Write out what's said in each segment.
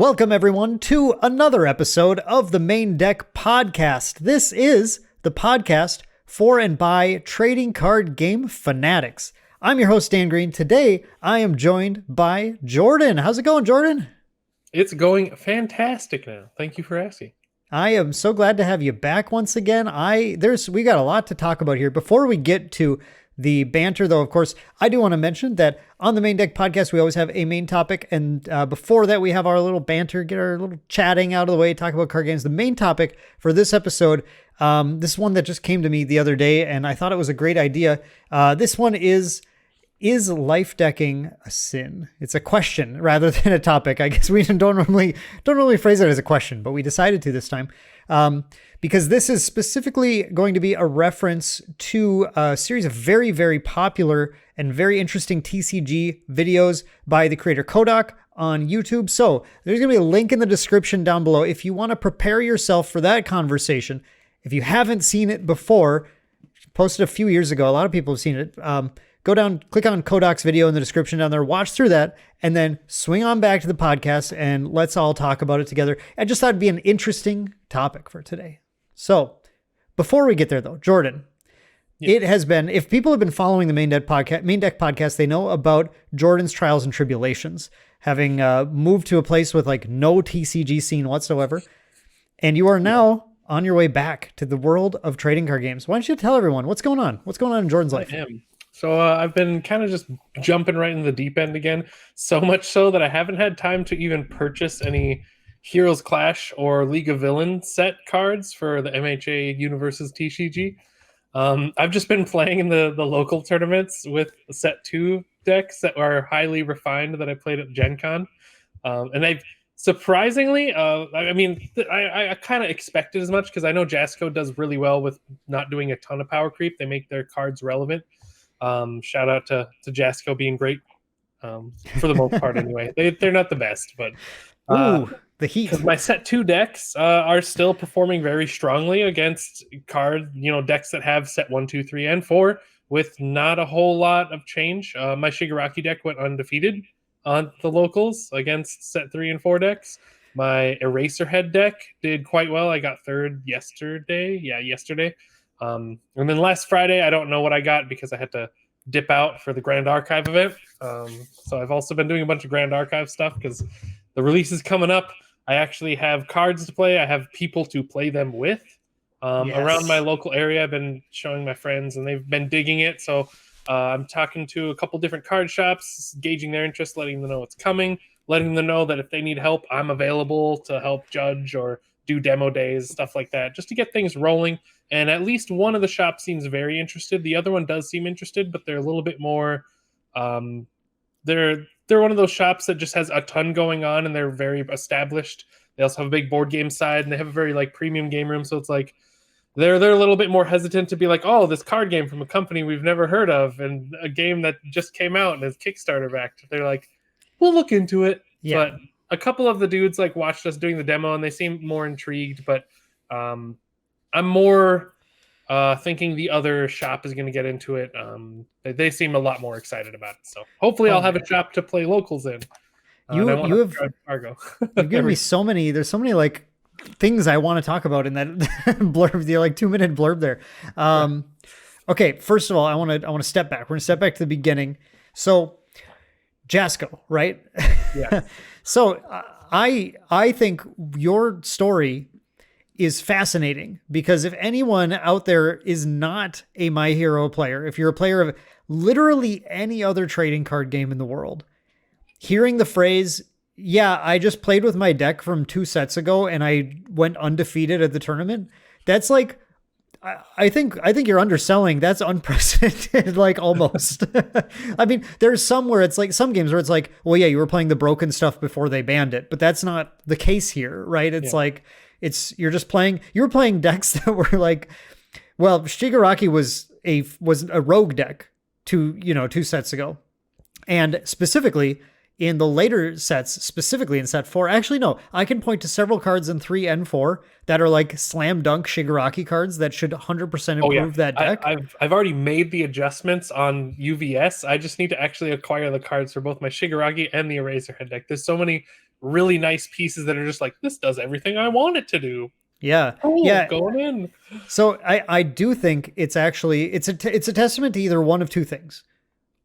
Welcome, everyone, to another episode of the Maindeck podcast. This is the podcast for and by trading card game fanatics. I'm your host, Dan Green. Today, I am joined by Jordan. How's it going, Jordan? It's going fantastic now. Thank you for asking. I am so glad to have you back once again. We got a lot to talk about here. Before we get to the banter, though, of course, I do want to mention that on the Maindeck podcast, we always have a main topic. And before that, we have our little banter, get our little chatting out of the way, talk about card games. The main topic for this episode, this one that just came to me the other day, and I thought it was a great idea. This one is life decking a sin? It's a question rather than a topic. I guess we don't normally phrase it as a question, but we decided to this time. Because this is specifically going to be a reference to a series of very, very popular and very interesting TCG videos by the creator Kohdok on YouTube. So there's going to be a link in the description down below if you want to prepare yourself for that conversation. If you haven't seen it before, posted a few years ago, a lot of people have seen it. Go down, click on Kohdok's video in the description down there, watch through that, and then swing on back to the podcast and let's all talk about it together. I just thought it'd be an interesting topic for today. So before we get there though, Jordan, It has been, if people have been following the Maindeck podcast, they know about Jordan's trials and tribulations, having moved to a place with like no TCG scene whatsoever. And you are now on your way back to the world of trading card games. Why don't you tell everyone what's going on? What's going on in Jordan's life? So I've been kind of just jumping right in the deep end again, so much so that I haven't had time to even purchase any Heroes Clash or League of Villains set cards for the MHA Universe's TCG. I've just been playing in the local tournaments with set 2 decks that are highly refined that I played at Gen Con. And I've surprisingly, I kind of expected as much because I know Jasco does really well with not doing a ton of power creep. They make their cards relevant. Shout out to Jasco being great for the most part anyway. They're not the best, but the heat. Because my set 2 decks are still performing very strongly against decks that have set 1, 2, 3, and 4 with not a whole lot of change. My Shigaraki deck went undefeated on the locals against set 3 and 4 decks. My Eraserhead deck did quite well. I got third yesterday. And then last Friday, I don't know what I got because I had to dip out for the Grand Archive event. So I've also been doing a bunch of Grand Archive stuff because the release is coming up. I actually have cards to play. I have people to play them with. Around my local area, I've been showing my friends, and they've been digging it. So I'm talking to a couple different card shops, gauging their interest, letting them know it's coming, letting them know that if they need help, I'm available to help judge or do demo days, stuff like that, just to get things rolling. And at least one of the shops seems very interested. The other one does seem interested, but they're a little bit more... They're one of those shops that just has a ton going on, and they're very established. They also have a big board game side, and they have a very like premium game room. So it's like they're a little bit more hesitant to be like, oh, this card game from a company we've never heard of, and a game that just came out and is Kickstarter backed. They're like, we'll look into it. Yeah. But a couple of the dudes like watched us doing the demo, and they seemed more intrigued. But I'm more thinking the other shop is going to get into it. They seem a lot more excited about it. So hopefully I'll have a shop to play locals in. You have cargo. You've given me so many. There's so many like things I want to talk about in that blurb. The like 2-minute blurb there. Okay, first of all, I want to step back. We're going to step back to the beginning. So Jasco, right? Yeah. So I think your story is fascinating because if anyone out there is not a My Hero player, if you're a player of literally any other trading card game in the world, hearing the phrase, yeah, I just played with my deck from 2 sets ago and I went undefeated at the tournament, that's like, I think you're underselling. That's unprecedented, like almost. I mean, there's some where it's like some games where it's like, well, yeah, you were playing the broken stuff before they banned it, but that's not the case here, right? It's like, you were playing decks that were like, well, Shigaraki was a rogue deck 2 sets ago. And specifically in the later sets, specifically in set 4, actually, no, I can point to several cards in 3 and 4 that are like slam dunk Shigaraki cards that should 100% improve that deck. I've already made the adjustments on UVS. I just need to actually acquire the cards for both my Shigaraki and the Eraserhead deck. There's so many really nice pieces that are just like, this does everything I want it to do. Yeah. Oh, Yeah. going in. So I do think it's actually it's a testament to either one of two things.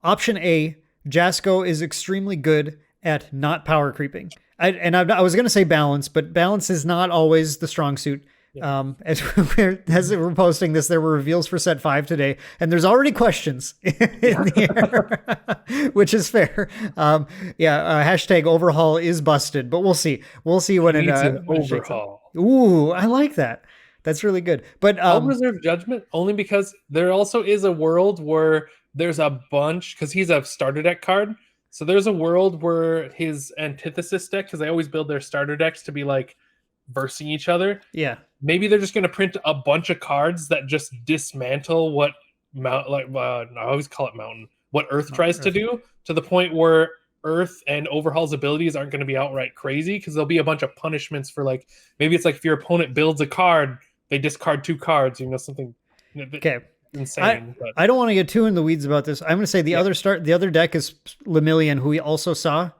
Option A, Jasko is extremely good at not power creeping. I was going to say balance, but balance is not always the strong suit. Yeah. As we're posting this, there were reveals for set 5 today, and there's already questions in the air, which is fair. Hashtag overhaul is busted, but we'll see. We'll see when Needs it an overhaul. Ooh, I like that. That's really good. But I'll reserve judgment only because there also is a world where there's a bunch, because he's a starter deck card. So there's a world where his antithesis deck, because they always build their starter decks to be like versing each other. Yeah. Maybe they're just going to print a bunch of cards that just dismantle what I always call it mountain, what Earth tries to do, to the point where Earth and Overhaul's abilities aren't going to be outright crazy, because there'll be a bunch of punishments for, like, maybe it's like if your opponent builds a card, they discard 2 cards, something insane. I don't want to get too in the weeds about this. I'm going to say the other deck is Lemillion, who we also saw,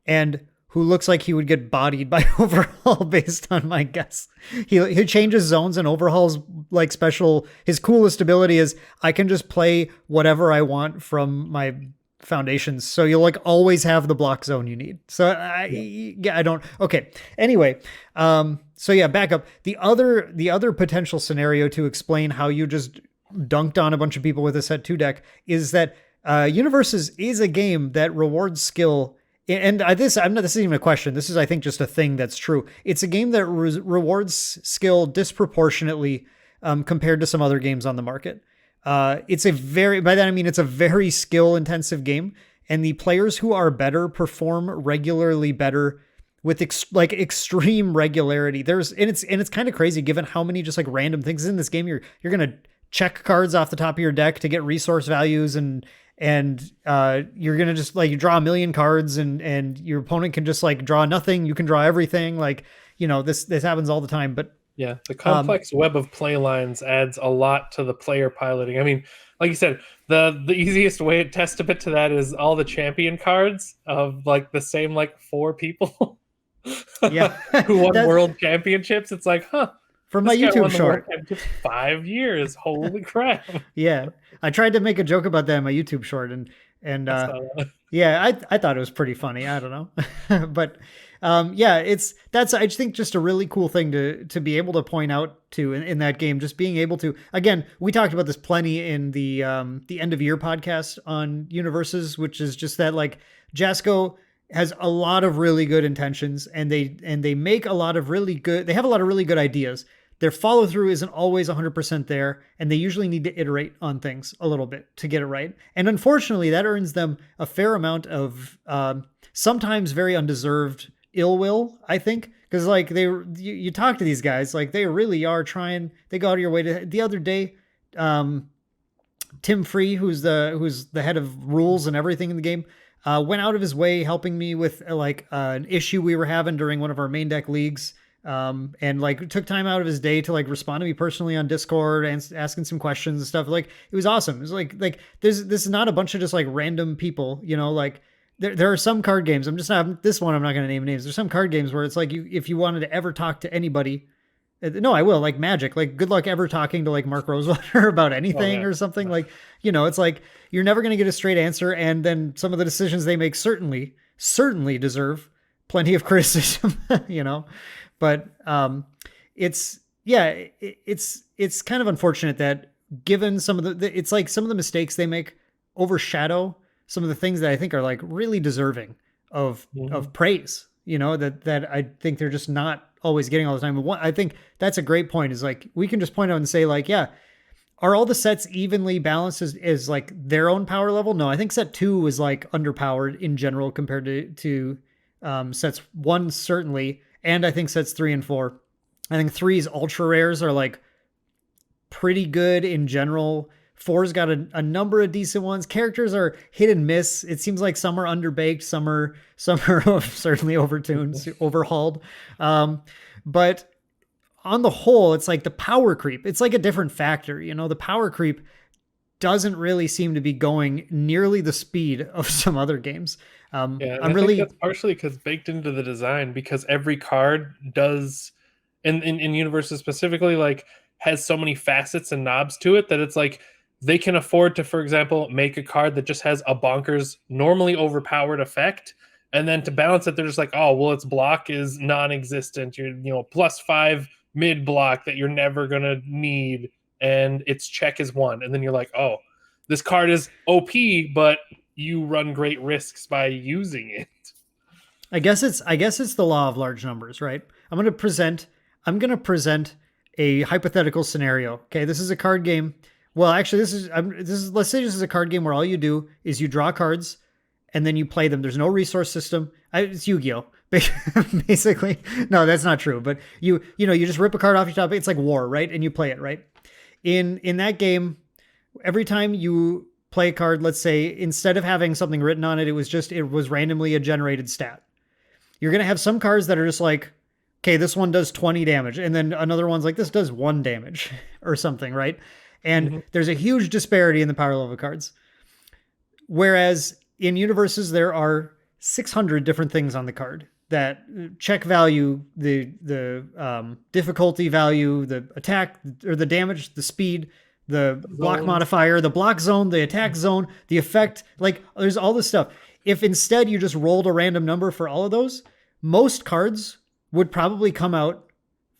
and who looks like he would get bodied by Overhaul based on my guess. He changes zones, and Overhaul's like special. His coolest ability is I can just play whatever I want from my foundations. So you'll like always have the block zone you need. So I don't. Okay. Anyway, so yeah, back up. The other potential scenario to explain how you just dunked on a bunch of people with a set 2 deck is that Universes is a game that rewards skill. And this isn't even a question. This is, I think, just a thing that's true. It's a game that rewards skill disproportionately compared to some other games on the market. By that I mean it's a very skill intensive game, and the players who are better perform regularly better with extreme regularity. It's kind of crazy given how many just like random things in this game. You're gonna check cards off the top of your deck to get resource values, and you're gonna just like you draw a million cards, and your opponent can just like draw nothing. You can draw everything. Like, this happens all the time. But yeah, the complex web of play lines adds a lot to the player piloting. I mean, like you said, the easiest way testament to that is all the champion cards of like the same like 4 people who won world championships. It's like, from my YouTube short, 5 years. Holy crap! Yeah, I tried to make a joke about that in my YouTube short, and I thought it was pretty funny. I don't know, but that's I think just a really cool thing to be able to point out to in that game. Just being able to, again, we talked about this plenty in the end of year podcast on Universes, which is just that like Jasko has a lot of really good intentions, and they make a lot of really good. They have a lot of really good ideas. Their follow through isn't always 100% there, and they usually need to iterate on things a little bit to get it right. And unfortunately, that earns them a fair amount of sometimes very undeserved ill will, I think, because like you talk to these guys, like they really are trying. They go out of your way to. The other day, Tim Free, who's the head of rules and everything in the game, went out of his way helping me with an issue we were having during one of our main deck leagues. And like took time out of his day to like respond to me personally on Discord and asking some questions and stuff. Like it was awesome. It was like this is not a bunch of just like random people, like there are some card games. I'm not going to name names. There's some card games where it's like if you wanted to ever talk to anybody, no, I will, like Magic, like good luck ever talking to like Mark Rosewater about anything or something. Like, it's like you're never going to get a straight answer. And then some of the decisions they make certainly deserve plenty of criticism, But it's kind of unfortunate that given some of it's like some of the mistakes they make overshadow some of the things that I think are like really deserving of praise, that I think they're just not always getting all the time. But I think that's a great point, is like we can just point out and say like, yeah, are all the sets evenly balanced as like their own power level? No, I think set 2 is like underpowered in general compared to sets 1 certainly. And I think sets 3 and 4. I think 3's ultra rares are like pretty good in general. 4's got a number of decent ones. Characters are hit and miss. It seems like some are underbaked, some are certainly overtuned, overhauled. But on the whole, it's like the power creep. It's like a different factor. The power creep doesn't really seem to be going nearly the speed of some other games. Yeah, and I'm I think really that's partially because baked into the design, because every card does in universes specifically, like, has so many facets and knobs to it that it's like they can afford to, for example, make a card that just has a bonkers, normally overpowered effect, and then to balance it, they're just like, oh well, its block is non-existent. You're +5 mid block that you're never gonna need, and its check is 1, and then you're like, oh, this card is OP, but you run great risks by using it. I guess it's the law of large numbers, right? I'm going to present a hypothetical scenario. Okay, this is a card game. Well, actually this is let's say this is a card game where all you do is you draw cards and then you play them. There's no resource system. It's Yu-Gi-Oh. Basically. No, that's not true, but you just rip a card off your top. It's like war, right? And you play it, right? In that game, every time you play a card, let's say instead of having something written on it, it was randomly a generated stat. You're going to have some cards that are just like, okay, this one does 20 damage. And then another one's like, this does 1 damage or something, right? And there's a huge disparity in the power level cards. Whereas in universes, there are 600 different things on the card that check value, the difficulty value, the attack or the damage, the speed, the block modifier, the block zone, the attack zone, the effect. Like, there's all this stuff. If instead you just rolled a random number for all of those, most cards would probably come out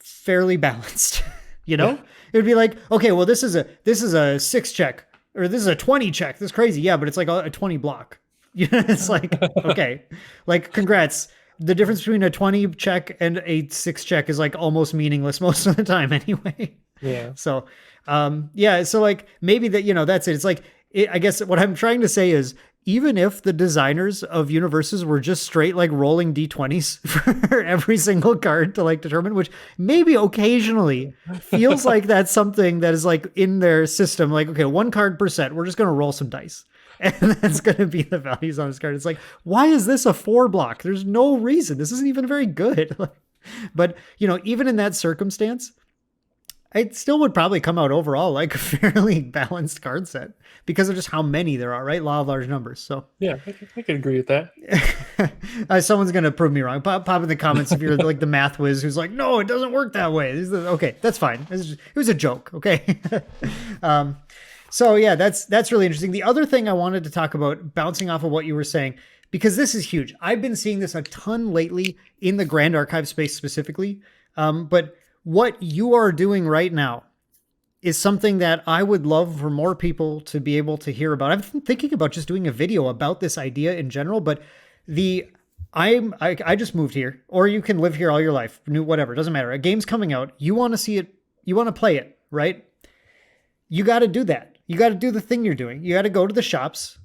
fairly balanced. Yeah. It would be like, okay, well, this is a 6 check, or this is a 20 check. That's crazy. Yeah, but it's like a 20 block. It's like, okay, like, congrats. The difference between a 20 check and a 6 check is like almost meaningless most of the time anyway. Yeah. So, so like maybe that's it. It's like, I guess what I'm trying to say is, even if the designers of universes were just straight like rolling d20s for every single card to like determine, which maybe occasionally feels like that's something that is like in their system, like, okay, 1 card per set, we're just going to roll some dice. And that's going to be the values on this card. It's like, why is this a 4 block? There's no reason. This isn't even very good. But, even in that circumstance, it still would probably come out overall like a fairly balanced card set because of just how many there are, right? Law of large numbers. So yeah, I can agree with that. Someone's going to prove me wrong. Pop in the comments if you're like the math whiz who's like, no, it doesn't work that way. Okay, that's fine. It was a joke. Okay. So yeah, that's really interesting. The other thing I wanted to talk about, bouncing off of what you were saying, because this is huge. I've been seeing this a ton lately in the Grand Archive space specifically. But what you are doing right now is something that I would love for more people to be able to hear about. I've been thinking about just doing a video about this idea in general, but I just moved here, or you can live here all your life, whatever, doesn't matter. A game's coming out, you want to see it, you want to play it, right? You got to do that. You got to do the thing you're doing. You got to go to the shops.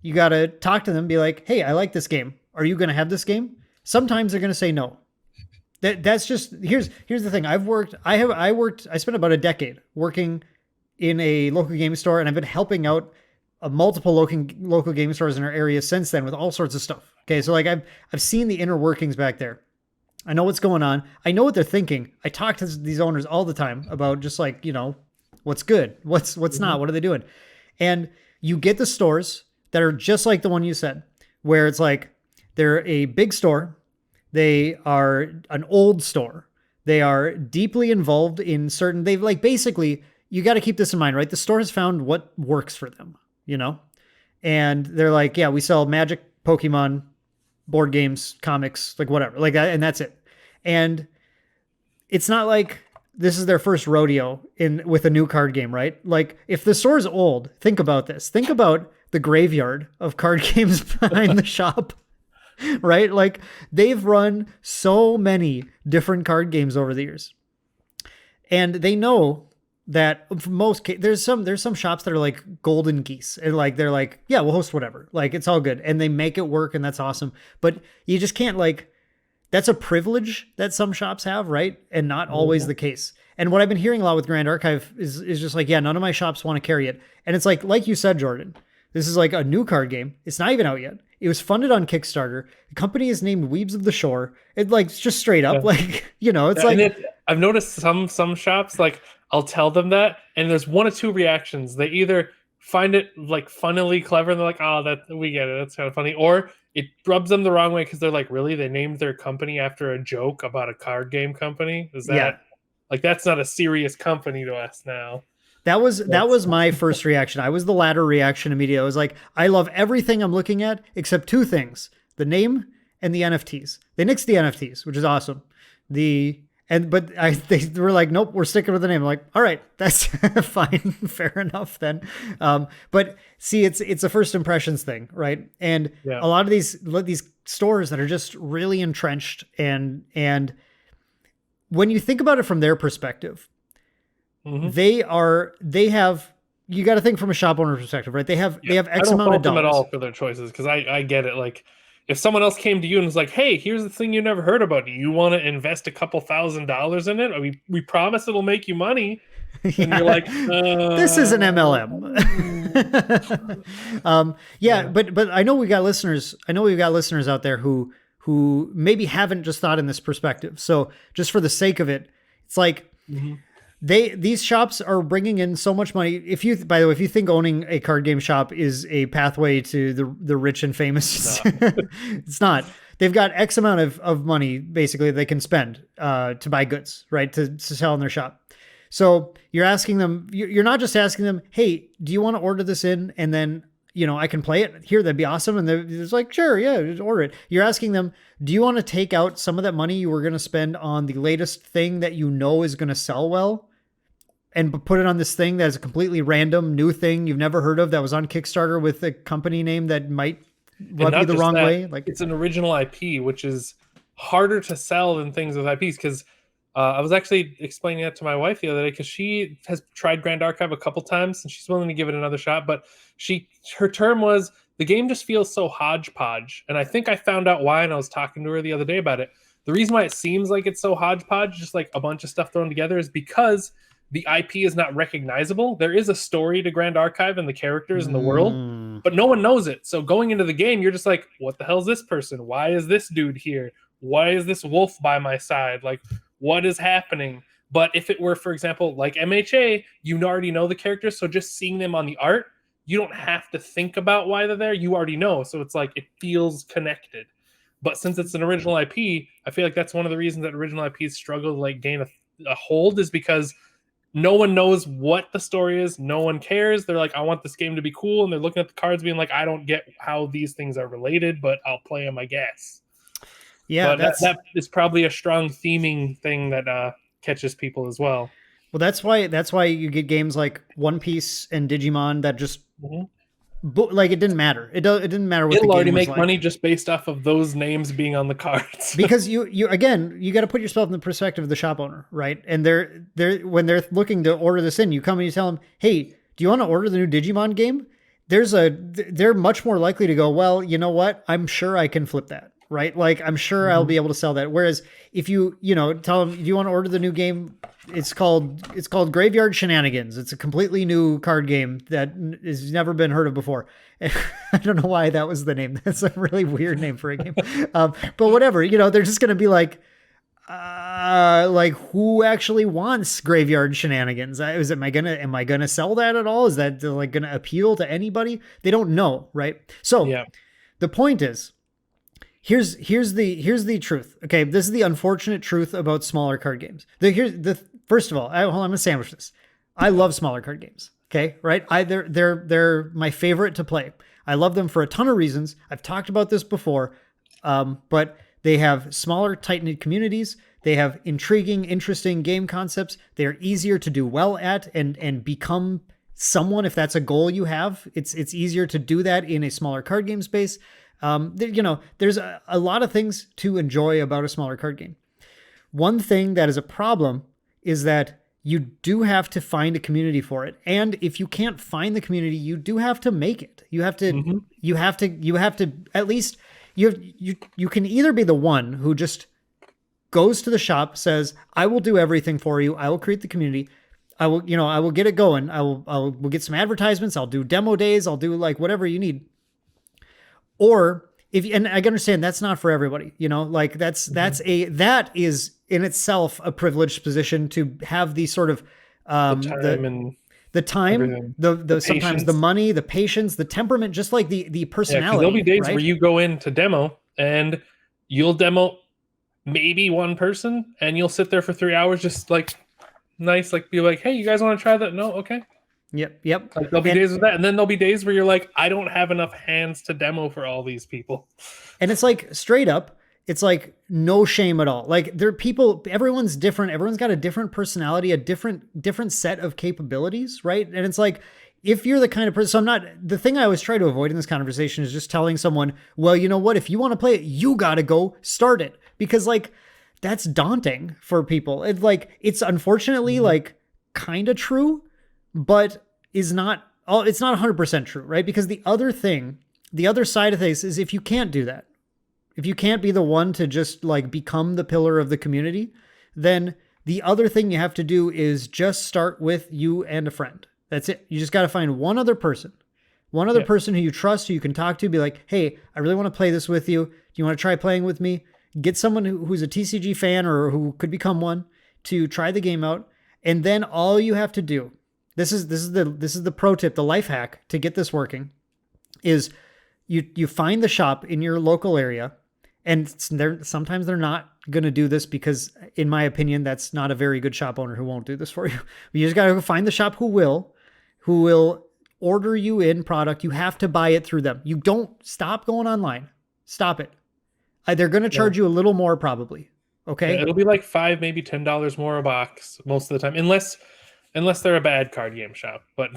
You got to talk to them, be like, hey, I like this game. Are you going to have this game? Sometimes they're going to say no. That's just, here's the thing. I spent about a decade working in a local game store, and I've been helping out multiple local game stores in our area since then with all sorts of stuff. Okay. So like I've seen the inner workings back there. I know what's going on. I know what they're thinking. I talk to these owners all the time about just like, what's good, what's not, what are they doing? And you get the stores that are just like the one you said, where it's like, they're a big store. They are an old store. They are deeply involved in they've like, basically, you got to keep this in mind, right? The store has found what works for them, and they're like, yeah, we sell Magic, Pokemon, board games, comics, like whatever, like that. And that's it. And it's not like this is their first rodeo with a new card game, right? Like if the store's old, think about this. Think about the graveyard of card games behind the shop. Right? Like they've run so many different card games over the years. And they know that for most there's some shops that are like golden geese, and like they're like, yeah, we'll host whatever. Like it's all good. And they make it work, and that's awesome. But you just can't that's a privilege that some shops have, right? And not always the case. And what I've been hearing a lot with Grand Archive is just like, yeah, none of my shops want to carry it. And it's like you said, Jordan, this is like a new card game. It's not even out yet. It was funded on Kickstarter. The company is named Weebs of the Shore. It like just straight up, it's like I've noticed some shops, like I'll tell them that, and there's one of two reactions. They either find it like funnily clever and they're like, oh, that we get it, that's kind of funny, or it rubs them the wrong way because they're like, really, they named their company after a joke about a card game company? Is Yeah. that like, that's not a serious company to us now? That was my first reaction. I was the latter reaction immediately. I was like, I love everything I'm looking at except two things: the name and the NFTs. They nixed the NFTs, which is awesome. They were like, nope, we're sticking with the name. I'm like, all right, that's fine, fair enough then. But see, it's a first impressions thing, right? And Yeah. a lot of these stores that are just really entrenched, and when you think about it from their perspective, they have, you got to think from a shop owner perspective, right? They have X amount of them at dollars. all for their choices, because I get it. Like, if someone else came to you and was like, hey, here's the thing you never heard about, do you want to invest a couple $1,000s in it? We promise it'll make you money. And you're like, this is an MLM. But I know we got listeners. I know we've got listeners out there who maybe haven't just thought in this perspective. So just for the sake of it, it's like, these shops are bringing in so much money. By the way, if you think owning a card game shop is a pathway to the rich and famous, it's not. They've got X amount of money basically they can spend to buy goods, right? To sell in their shop. So you're asking them, you're not just asking them, hey, do you want to order this in? And then, I can play it here. That'd be awesome. And they're like, sure, yeah, just order it. You're asking them, do you want to take out some of that money you were going to spend on the latest thing that you know is going to sell well, and put it on this thing that is a completely random new thing you've never heard of that was on Kickstarter with a company name that might rub you the wrong way? Like, it's an original IP, which is harder to sell than things with IPs. Because I was actually explaining that to my wife the other day, because she has tried Grand Archive a couple times and she's willing to give it another shot. But her term was, the game just feels so hodgepodge. And I think I found out why, and I was talking to her the other day about it. The reason why it seems like it's so hodgepodge, just like a bunch of stuff thrown together, is because the IP is not recognizable. There is a story to Grand Archive and the characters in the world, but no one knows it. So going into the game, you're just like, what the hell is this person? Why is this dude here? Why is this wolf by my side? Like, what is happening? But if it were, for example, like MHA, you already know the characters. So just seeing them on the art, you don't have to think about why they're there. You already know. So it's like, it feels connected. But since it's an original IP, I feel like that's one of the reasons that original IPs struggle to like gain a hold, is because no one knows what the story is. No one cares. They're like, I want this game to be cool. And they're looking at the cards being like, I don't get how these things are related, but I'll play them, I guess. Yeah, but that is probably a strong theming thing that catches people as well. Well, that's why you get games like One Piece and Digimon that just like, it didn't matter. It didn't matter what the game was like. It'll already make money just based off of those names being on the cards. Because you again, you got to put yourself in the perspective of the shop owner, right? And they're when they're looking to order this in, you come and you tell them, hey, do you want to order the new Digimon game? They're much more likely to go, well, you know what? I'm sure I can flip that, right? Like, I'm sure I'll be able to sell that. Whereas if you tell them, do you want to order the new game? It's called Graveyard Shenanigans. It's a completely new card game that has never been heard of before. I don't know why that was the name. That's a really weird name for a game. But whatever, they're just going to be like who actually wants Graveyard Shenanigans? Am I gonna sell that at all? Is that like going to appeal to anybody? They don't know, right? So yeah. The point is, here's the truth. Okay, this is the unfortunate truth about smaller card games. First of all, I'm gonna sandwich this. I love smaller card games. Okay, right? They're my favorite to play. I love them for a ton of reasons. I've talked about this before, but they have smaller, tight-knit communities. They have intriguing, interesting game concepts. They are easier to do well at and become someone if that's a goal you have. It's easier to do that in a smaller card game space. There's a lot of things to enjoy about a smaller card game. One thing that is a problem is that you do have to find a community for it. And if you can't find the community, you do have to make it. You have to at least, you can either be the one who just goes to the shop, says, I will do everything for you. I will create the community. I will get it going. We'll get some advertisements. I'll do demo days. I'll do like whatever you need. Or and I understand that's not for everybody, like that is in itself a privileged position to have the sort of The time, everything. the The sometimes the patience. money, the patience, the temperament, just like the Yeah, because personality, there'll be days right? where you go in to demo and you'll demo maybe one person and you'll sit there for 3 hours just like nice, like be like, hey, you guys want to try that? No, okay. Yep. Like there'll be And days of that, and then there'll be days where you're like, I don't have enough hands to demo for all these people. it's like straight up, it's like no shame at all. Like there are people, everyone's different. Everyone's got a different personality, a different set of capabilities, right? And it's like if you're the kind of person, so I'm not, the thing I always try to avoid in this conversation is just telling someone, well, you know what, if you want to play it, you got to go start it. Because like that's daunting for people. It's like, it's unfortunately like kind of true, but is not, oh, it's not 100% true, right? Because the other side of things is if you can't do that, if you can't be the one to just like become the pillar of the community, then the other thing you have to do is just start with you and a friend. That's it. You just got to find one other person who you trust, who you can talk to, be like, hey, I really want to play this with you. Do you want to try playing with me? Get someone who's a TCG fan or who could become one to try the game out. And then all you have to do, this is the pro tip, the life hack to get this working, is you find the shop in your local area. And sometimes they're not going to do this because, in my opinion, that's not a very good shop owner who won't do this for you. You just got to find the shop who will order you in product. You have to buy it through them. You don't stop going online. Stop it. They're going to charge you a little more probably. Okay. Yeah, it'll be like $5, maybe $10 more a box most of the time, unless they're a bad card game shop. But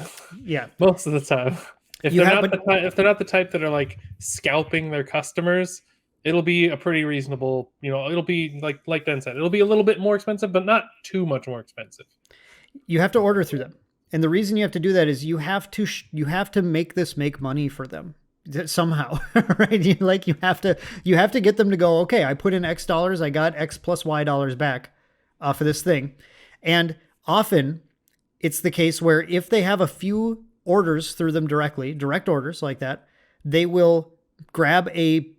yeah, most of the time, if they're not the type that are like scalping their customers, it'll be a pretty reasonable. It'll be like Dan said, it'll be a little bit more expensive, but not too much more expensive. You have to order through them. And the reason you have to do that is you have to make this make money for them somehow, right? You have to get them to go, okay, I put in X dollars, I got X plus Y dollars back off of this thing. And often it's the case where if they have a few orders through them directly, direct orders like that, they will grab a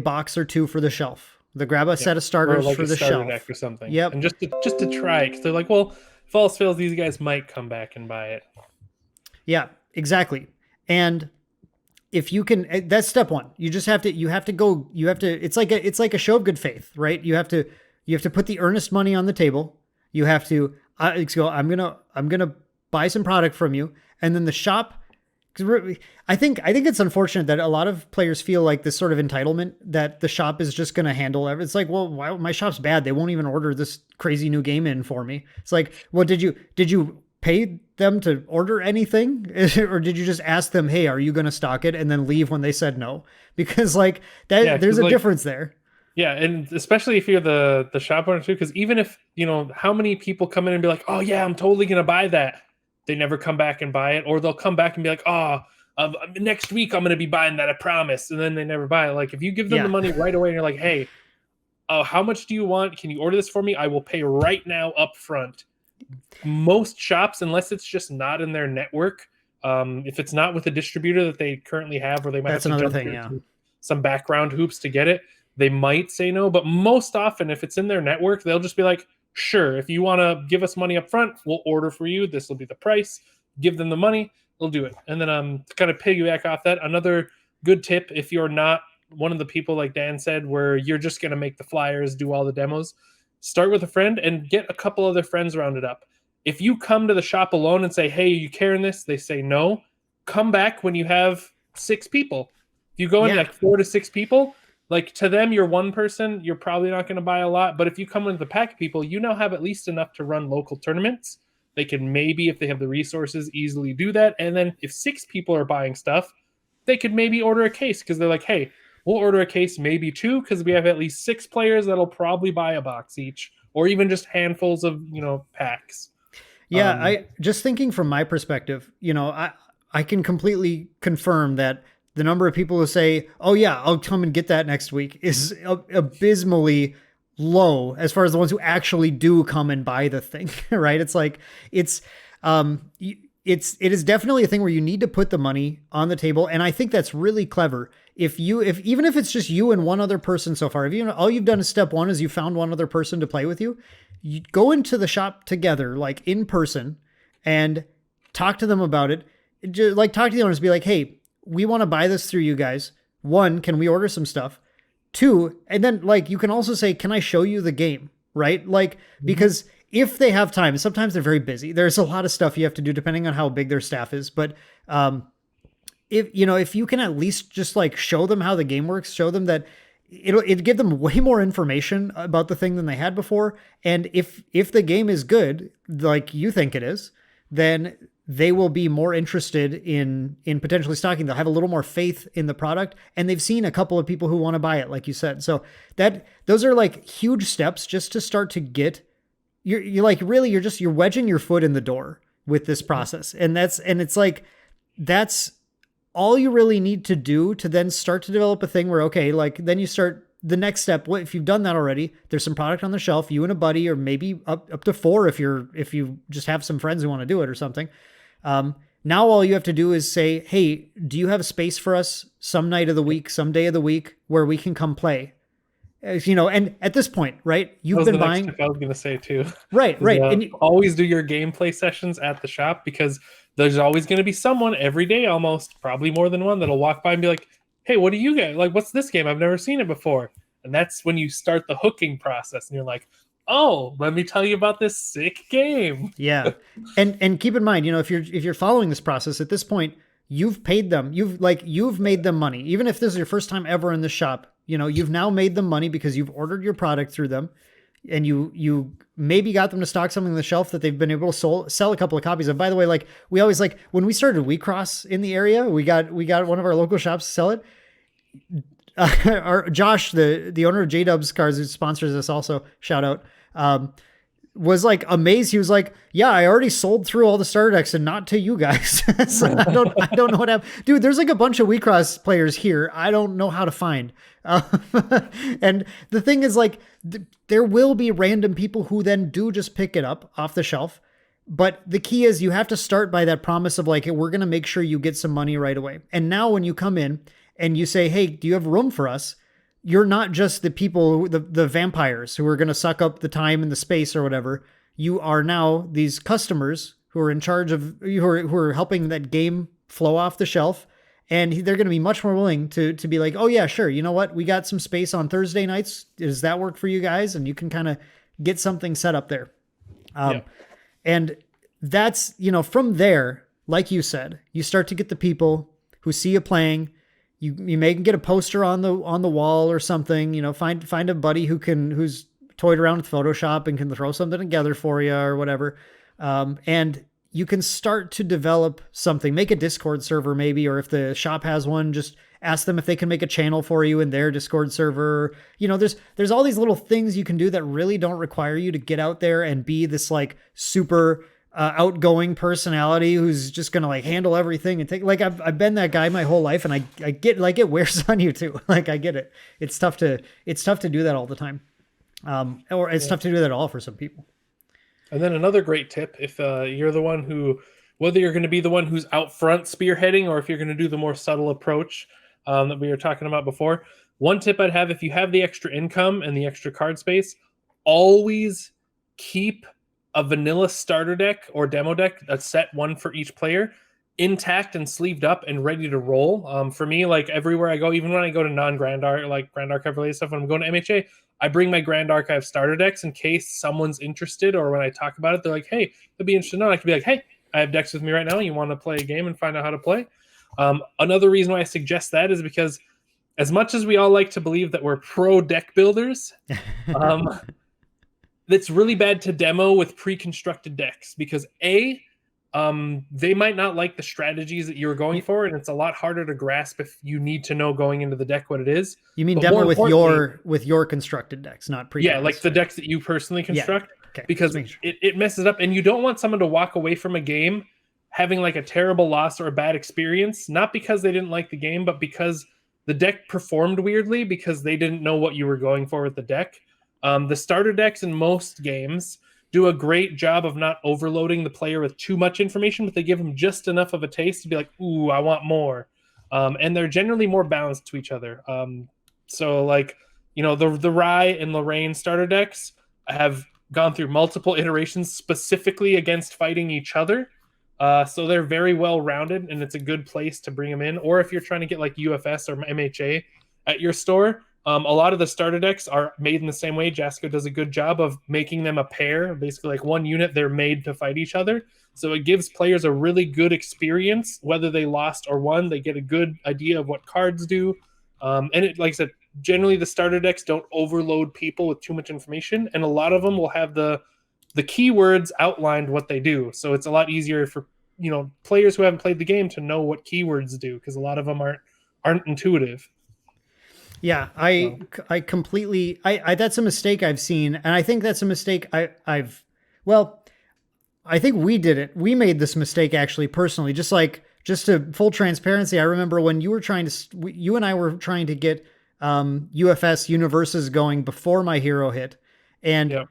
box or two for the shelf. They grab a set of starters for the shelf deck or something. Yep. And just to try it, because they're like, well, if all else fails, these guys might come back and buy it. Yeah, exactly. And if you can, that's step one. It's like a show of good faith, right? You have to put the earnest money on the table. You have to go, I'm going to buy some product from you. And then the shop, I think it's unfortunate that a lot of players feel like this sort of entitlement that the shop is just going to handle everything. It's like, well, why, my shop's bad. They won't even order this crazy new game in for me. It's like, well, did you pay them to order anything? Or did you just ask them, hey, are you going to stock it? And then leave when they said no? Because like that, there's a difference there. Yeah. And especially if you're the shop owner too, because even if, how many people come in and be like, oh yeah, I'm totally going to buy that. They never come back and buy it, or they'll come back and be like, oh, next week I'm going to be buying that, I promise. And then they never buy it. Like if you give them the money right away and you're like, hey, how much do you want? Can you order this for me? I will pay right now up front. Most shops, unless it's just not in their network, if it's not with a distributor that they currently have, or they might have to jump through some background hoops to get it, they might say no. But most often, if it's in their network, they'll just be like, sure, if you want to give us money up front, we'll order for you. This will be the price. Give them the money, they'll do it. And then to kind of piggyback off that, another good tip, if you're not one of the people like Dan said, where you're just going to make the flyers, do all the demos, start with a friend and get a couple other friends rounded up. If you come to the shop alone and say, hey, are you carrying this? They say no. Come back when you have 6 people. If you go in like 4 to 6 people, like to them, you're one person, you're probably not going to buy a lot. But if you come with a pack of people, you now have at least enough to run local tournaments. They can maybe, if they have the resources, easily do that. And then if 6 people are buying stuff, they could maybe order a case because they're like, hey, we'll order a case, maybe 2, because we have at least 6 players that'll probably buy a box each, or even just handfuls of, packs. Yeah, I just thinking from my perspective, I can completely confirm that the number of people who say, oh yeah, I'll come and get that next week is abysmally low as far as the ones who actually do come and buy the thing, right? It's like, it is definitely a thing where you need to put the money on the table. And I think that's really clever. Even if it's just you and one other person so far, all you've done is step one is you found one other person to play with you, you go into the shop together, like in person, and talk to them about it. Just, like, talk to the owners, be like, hey, we want to buy this through you guys. One, can we order some stuff? Two, and then like you can also say, can I show you the game? Right? Like, because if they have time, sometimes they're very busy. There's a lot of stuff you have to do depending on how big their staff is. But if you can at least just like show them how the game works, show them that it'd give them way more information about the thing than they had before. And if the game is good, like you think it is, then they will be more interested in potentially stocking. They'll have a little more faith in the product, and they've seen a couple of people who want to buy it, like you said. So those are like huge steps just to start to get you're like, really, you're wedging your foot in the door with this process. And it's like, that's all you really need to do to then start to develop a thing where, okay, like then you start the next step. What if you've done that already? There's some product on the shelf, you and a buddy, or maybe up to 4 if you just have some friends who want to do it or something. Now all you have to do is say, hey, do you have a space for us some night of the week, some day of the week where we can come play? And at this point, right, you've been buying. I was going to say too. Right. And always do your gameplay sessions at the shop, because there's always going to be someone every day, almost probably more than one, that'll walk by and be like, hey, what do you get? Like, what's this game? I've never seen it before. And that's when you start the hooking process, and you're like, oh, let me tell you about this sick game. Yeah. And keep in mind, if you're following this process at this point, you've paid them. You've made them money. Even if this is your first time ever in the shop, you've now made them money because you've ordered your product through them, and you maybe got them to stock something on the shelf that they've been able to sell a couple of copies of. By the way, like we always like when we started WeCross in the area, we got one of our local shops to sell it. Our Josh, the owner of J-Dubs Cars, who sponsors us also, shout out, was like amazed. He was like, yeah, I already sold through all the starter decks and not to you guys. So I don't know what happened. Dude, there's like a bunch of WeCross players here. I don't know how to find. And the thing is, like, there will be random people who then do just pick it up off the shelf. But the key is you have to start by that promise of like, hey, we're going to make sure you get some money right away. And now when you come in and you say, hey, do you have room for us? You're not just the people, the vampires who are going to suck up the time and the space or whatever. You are now these customers who are in charge of, who are helping that game flow off the shelf. And they're going to be much more willing to be like, oh yeah, sure. You know what? We got some space on Thursday nights. Does that work for you guys? And you can kind of get something set up there. And that's, from there, like you said, you start to get the people who see you playing. You may get a poster on the wall or something, find a buddy who's toyed around with Photoshop and can throw something together for you or whatever. And you can start to develop something, make a Discord server maybe, or if the shop has one, just ask them if they can make a channel for you in their Discord server. There's all these little things you can do that really don't require you to get out there and be this like super outgoing personality who's just gonna like handle everything and take, like, I've been that guy my whole life, and I get, like, it wears on you too. Like, I get it. It's tough to do that all the time. Or it's tough to do that at all for some people. And then another great tip, if you're the one who, whether you're going to be the one who's out front spearheading, or if you're going to do the more subtle approach that we were talking about before, one tip I'd have, if you have the extra income and the extra card space, always keep a vanilla starter deck or demo deck, a set one for each player, intact and sleeved up and ready to roll. For me, like everywhere I go, even when I go to non-Grand Archive, like Grand Archive related stuff, when I'm going to MHA, I bring my Grand Archive starter decks in case someone's interested, or when I talk about it, they're like, hey, they'd be interested in it. I could be like, hey, I have decks with me right now. You want to play a game and find out how to play? Another reason why I suggest that is because as much as we all like to believe that we're pro deck builders, it's really bad to demo with pre-constructed decks, because they might not like the strategies that you were going for, and it's a lot harder to grasp if you need to know going into the deck what it is. You mean but demo with your constructed decks, not pre? Yeah, like the decks that you personally construct. Yeah. Okay. Because it messes up, and you don't want someone to walk away from a game having like a terrible loss or a bad experience, not because they didn't like the game, but because the deck performed weirdly because they didn't know what you were going for with the deck. The starter decks in most games do a great job of not overloading the player with too much information, but they give them just enough of a taste to be like, ooh, I want more. And they're generally more balanced to each other. So like, the Rye and Lorraine starter decks have gone through multiple iterations specifically against fighting each other. So they're very well rounded, and it's a good place to bring them in. Or if you're trying to get like UFS or MHA at your store, a lot of the starter decks are made in the same way. Jasco does a good job of making them a pair, basically like one unit. They're made to fight each other. So it gives players a really good experience, whether they lost or won. They get a good idea of what cards do. And it, like I said, generally the starter decks don't overload people with too much information, and a lot of them will have the keywords outlined what they do. So it's a lot easier for players who haven't played the game to know what keywords do, because a lot of them aren't intuitive. Yeah, I completely that's a mistake I've seen, and I think that's a mistake I've well, I think we did it. We made this mistake actually personally. Just to full transparency, I remember when you and I were trying to get UFS universes going before My Hero hit, and Yeah.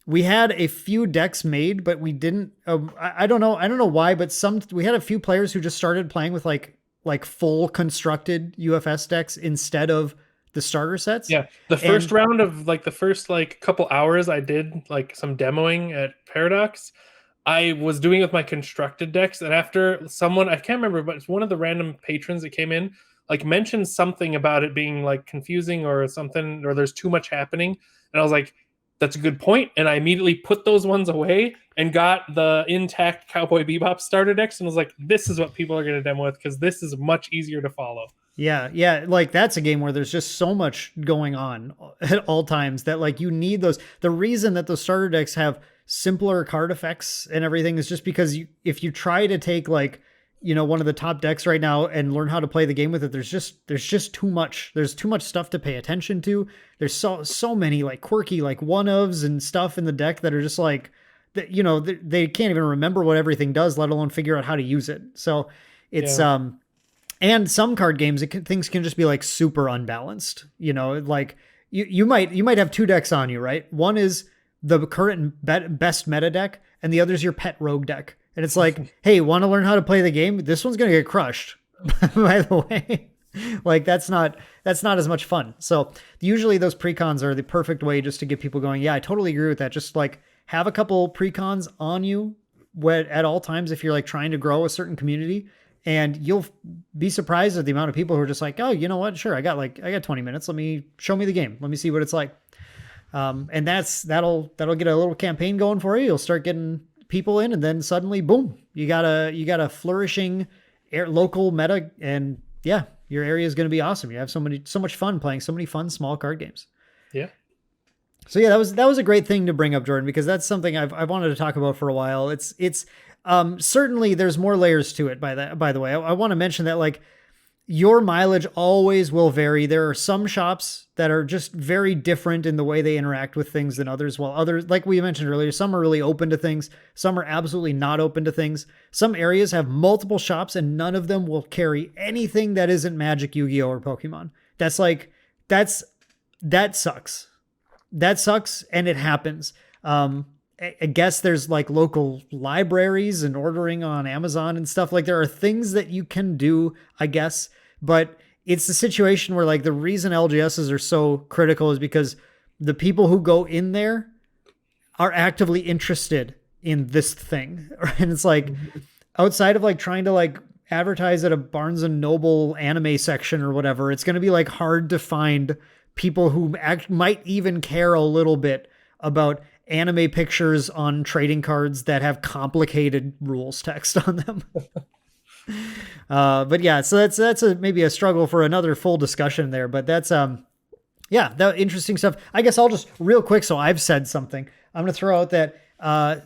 we had a few decks made, but we didn't. I don't know why, but we had a few players who just started playing with like full constructed UFS decks instead of the starter sets. Yeah, the first round of like the first like couple hours, I did like some demoing at Paradox. I was doing it with my constructed decks, and after someone, I can't remember, but it's one of the random patrons that came in, like mentioned something about it being like confusing or something, or there's too much happening, and I was like, that's a good point, and I immediately put those ones away and got the intact Cowboy Bebop starter decks, and was like, this is what people are going to demo with, because this is much easier to follow. Yeah, like that's a game where there's just so much going on at all times that like you need those. The reason that those starter decks have simpler card effects and everything is just because if you try to take like one of the top decks right now and learn how to play the game with it, there's just too much. There's too much stuff to pay attention to. There's so many like quirky like one-ofs and stuff in the deck that are just like that, they can't even remember what everything does, let alone figure out how to use it. So it's and some card games, things can just be like super unbalanced. Like you might have two decks on you, right? One is the current best meta deck, and the other is your pet rogue deck. And it's like, hey, want to learn how to play the game? This one's gonna get crushed, by the way. Like that's not as much fun. So usually those precons are the perfect way just to get people going. Yeah, I totally agree with that. Just like have a couple precons on you at all times if you're like trying to grow a certain community. And you'll be surprised at the amount of people who are just like, oh, you know what? Sure, I got 20 minutes. Show me the game. Let me see what it's like. And that'll get a little campaign going for you. You'll start getting people in, and then suddenly, boom, you got a flourishing local meta, and yeah, your area is going to be awesome. You have so much fun playing so many fun small card games. Yeah. So yeah, that was a great thing to bring up, Jordan, because that's something I've wanted to talk about for a while. It's certainly there's more layers to it. By the way, I want to mention that like your mileage always will vary. There are some shops that are just very different in the way they interact with things than others, while others, like we mentioned earlier, some are really open to things. Some are absolutely not open to things. Some areas have multiple shops and none of them will carry anything that isn't Magic, Yu-Gi-Oh, or Pokemon. That sucks. That sucks, and it happens. I guess there's like local libraries and ordering on Amazon and stuff. Like there are things that you can do, I guess, but it's the situation where like the reason LGSs are so critical is because the people who go in there are actively interested in this thing. And it's like outside of like trying to like advertise at a Barnes and Noble anime section or whatever, it's going to be like hard to find people who might even care a little bit about anime pictures on trading cards that have complicated rules text on them. But yeah, so that's maybe a struggle for another full discussion there, but that's, that interesting stuff. I guess I'll just real quick. So I've said something. I'm going to throw out that,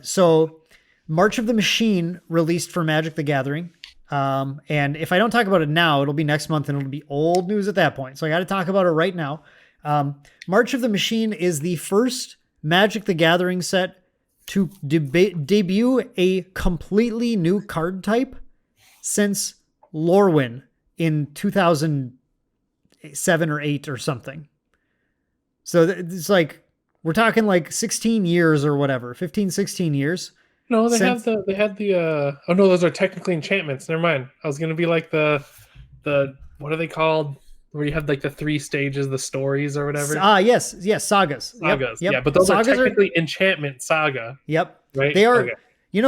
so March of the Machine released for Magic the Gathering. And if I don't talk about it now, it'll be next month and it'll be old news at that point. So I got to talk about it right now. March of the Machine is the first Magic the Gathering set to debut a completely new card type since Lorwyn in 2007 or 8 or something. So it's like, we're talking like 16 years or whatever, 15, 16 years. No, they had the oh no, those are technically enchantments. Never mind. I was going to be like the what are they called? Where you have like the 3 stages, the stories or whatever. Yes, sagas. Sagas. Yep. Yeah, but those sagas are technically enchantment saga. Yep. Right? They are. Okay.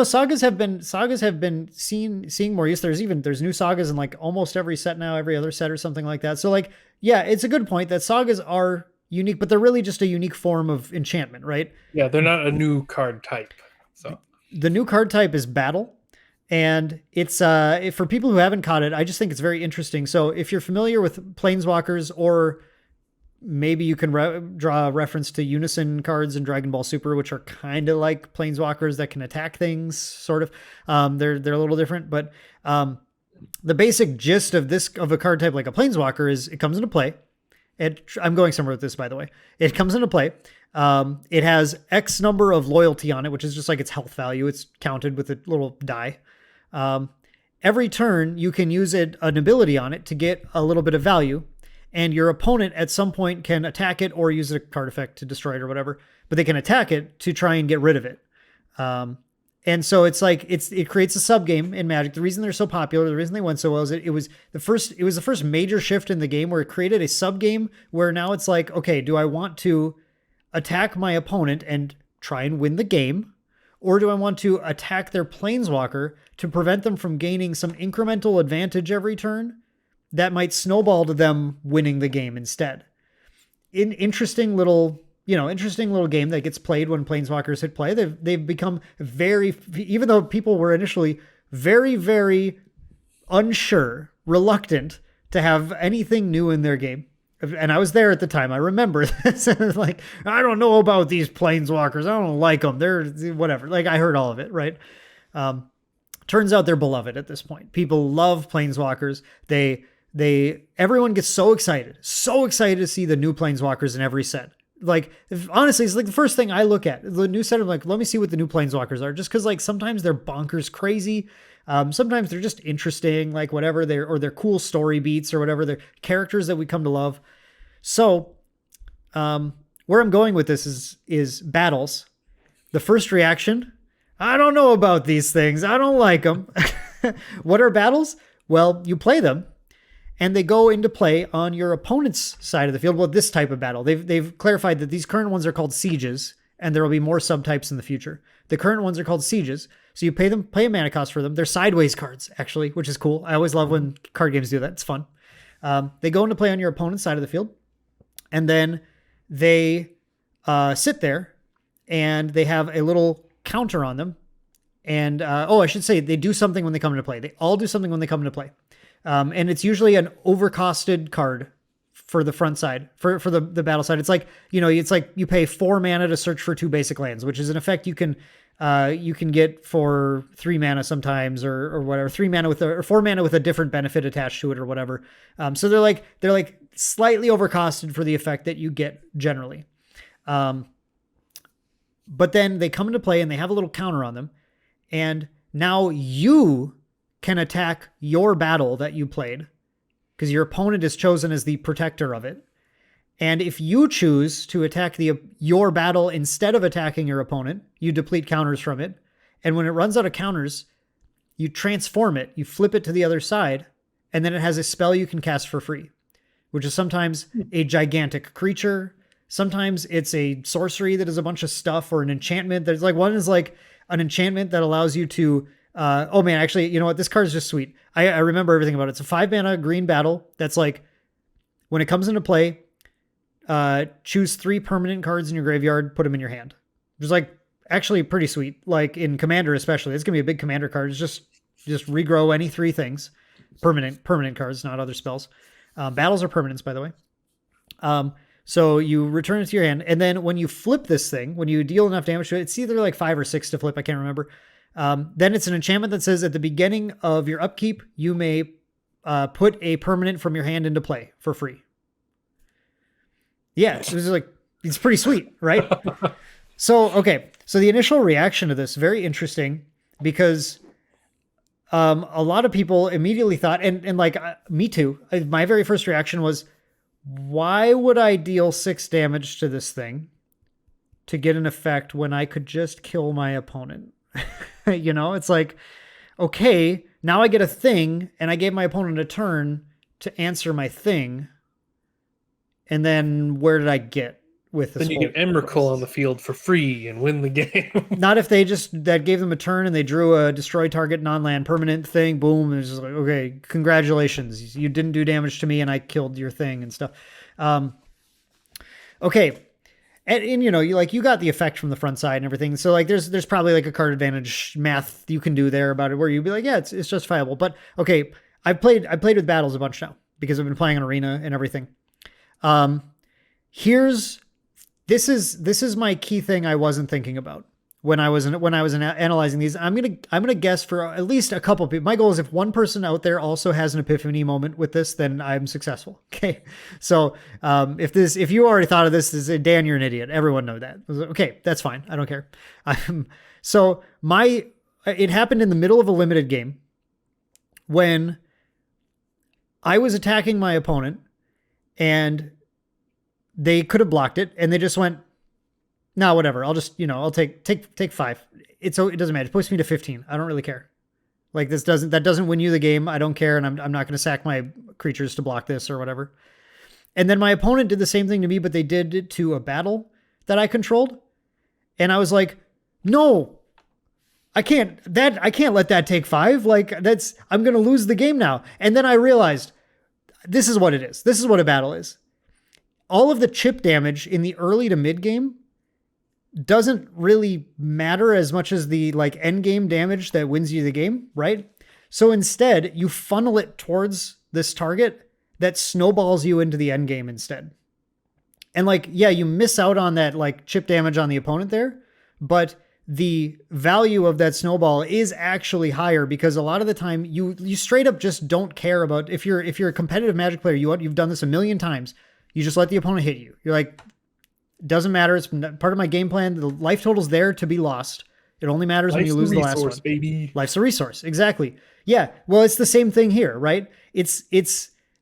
sagas have been seeing more use. There's new sagas in like almost every set now, every other set or something like that. So like, yeah, it's a good point that sagas are unique, but they're really just a unique form of enchantment, right? Yeah, they're not a new card type. So The new card type is battle. And it's for people who haven't caught it, I just think it's very interesting. So if you're familiar with planeswalkers, or maybe you can draw a reference to unison cards in Dragon Ball Super, which are kind of like planeswalkers that can attack things, sort of. They're a little different, but the basic gist of a card type like a planeswalker is it comes into play. I'm going somewhere with this, by the way. It comes into play. It has X number of loyalty on it, which is just like its health value. It's counted with a little die. Every turn, you can use an ability on it to get a little bit of value, and your opponent at some point can attack it or use a card effect to destroy it or whatever, but they can attack it to try and get rid of it. And so it's like, it creates a sub game in Magic. The reason they're so popular, the reason they went so well is it was the first major shift in the game where it created a sub game where now it's like, okay, do I want to attack my opponent and try and win the game? Or do I want to attack their planeswalker to prevent them from gaining some incremental advantage every turn that might snowball to them winning the game instead? Interesting little game that gets played when planeswalkers hit play. They've become very, even though people were initially very, very unsure, reluctant to have anything new in their game. And I was there at the time. I remember this. Like, I don't know about these planeswalkers. I don't like them. They're whatever. Like, I heard all of it, right? Turns out they're beloved at this point. People love planeswalkers. Everyone gets so excited to see the new planeswalkers in every set. Like, honestly, it's like the first thing I look at the new set. I'm like, let me see what the new planeswalkers are. Just because like sometimes they're bonkers crazy. Sometimes they're just interesting, like whatever they're cool story beats or whatever. They're characters that we come to love. So, where I'm going with this is battles. The first reaction, I don't know about these things. I don't like them. What are battles? Well, you play them, and they go into play on your opponent's side of the field. Well, this type of battle. They've clarified that these current ones are called sieges, and there will be more subtypes in the future. The current ones are called sieges. So you pay a mana cost for them. They're sideways cards, actually, which is cool. I always love when card games do that. It's fun. They go into play on your opponent's side of the field, and then they sit there, and they have a little counter on them. And, I should say, they do something when they come into play. They all do something when they come into play. And it's usually an overcosted card for the front side, for the battle side. It's like, it's like you pay 4 mana to search for 2 basic lands, which is an effect you can get for 3 mana sometimes or whatever, 3 mana or 4 mana with a different benefit attached to it or whatever. So they're like slightly overcosted for the effect that you get generally. But then they come into play and they have a little counter on them. And now you can attack your battle that you played because your opponent is chosen as the protector of it. And if you choose to attack your battle instead of attacking your opponent, you deplete counters from it. And when it runs out of counters, you transform it, you flip it to the other side, and then it has a spell you can cast for free, which is sometimes a gigantic creature. Sometimes it's a sorcery that is a bunch of stuff, or an enchantment. There's like one is like an enchantment that allows you to actually, you know what? This card is just sweet. I remember everything about it. It's a 5 mana green battle. That's like, when it comes into play, choose 3 permanent cards in your graveyard, put them in your hand. Which is like actually pretty sweet. Like in Commander especially, it's gonna be a big Commander card. It's just regrow any 3 things. Permanent cards, not other spells. Battles are permanents, by the way. So you return it to your hand, and then when you flip this thing, when you deal enough damage to it, it's either like 5 or 6 to flip. I can't remember. Then it's an enchantment that says at the beginning of your upkeep, you may put a permanent from your hand into play for free. Yeah, it's pretty sweet, right? So the initial reaction to this, very interesting, because a lot of people immediately thought, and like me too, my very first reaction was, why would I deal 6 damage to this thing to get an effect when I could just kill my opponent? It's like, okay, now I get a thing, and I gave my opponent a turn to answer my thing. And then where did I get? with this. Then you get Emrakul on the field for free and win the game. Not if they just that gave them a turn and they drew a destroy target non-land permanent thing. Boom, it's just like, okay, congratulations, you didn't do damage to me and I killed your thing and stuff. Okay, and you know, you got the effect from the front side and everything. So like, there's probably like a card advantage math you can do there about it, where you'd be like, yeah, it's justifiable. But okay, I played with battles a bunch now because I've been playing an arena and everything. This is my key thing I wasn't thinking about when I was analyzing these. I'm gonna guess for at least a couple of people. My goal is if one person out there also has an epiphany moment with this, then I'm successful. Okay, so if you already thought of this, Dan, you're an idiot. Everyone know that. Okay, that's fine. I don't care. So it happened in the middle of a limited game when I was attacking my opponent and they could have blocked it, and they just went, no, whatever. I'll just, I'll take 5. It doesn't matter. It puts me to 15. I don't really care. Like that doesn't win you the game. I don't care. And I'm not going to sack my creatures to block this or whatever. And then my opponent did the same thing to me, but they did it to a battle that I controlled. And I was like, no, I can't let that take 5. Like I'm going to lose the game now. And then I realized this is what it is. This is what a battle is. All of the chip damage in the early to mid game doesn't really matter as much as the like end game damage that wins you the game, right? So instead, you funnel it towards this target that snowballs you into the end game instead. And like, yeah, you miss out on that like chip damage on the opponent there, but the value of that snowball is actually higher because a lot of the time you straight up just don't care about if you're a competitive Magic player, you've done this a million times. You just let the opponent hit you. You're like, doesn't matter. It's part of my game plan. The life total's there to be lost. It only matters when you lose the last one. Baby. Life's a resource. Exactly. Yeah. Well, it's the same thing here, right? It's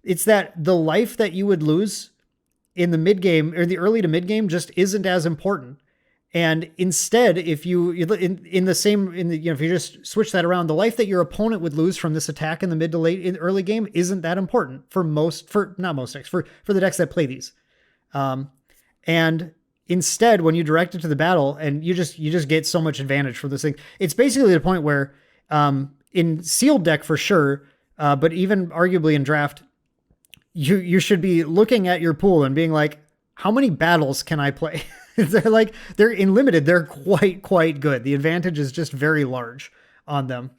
that the life that you would lose in the mid game or the early to mid game just isn't as important. And instead, if you if you just switch that around, the life that your opponent would lose from this attack in the mid to late in early game isn't that important for not most decks, for the decks that play these. And instead, when you direct it to the battle and you just get so much advantage from this thing, it's basically the point where in sealed deck for sure, but even arguably in draft, you should be looking at your pool and being like, how many battles can I play? they're in limited. They're quite good. The advantage is just very large on them.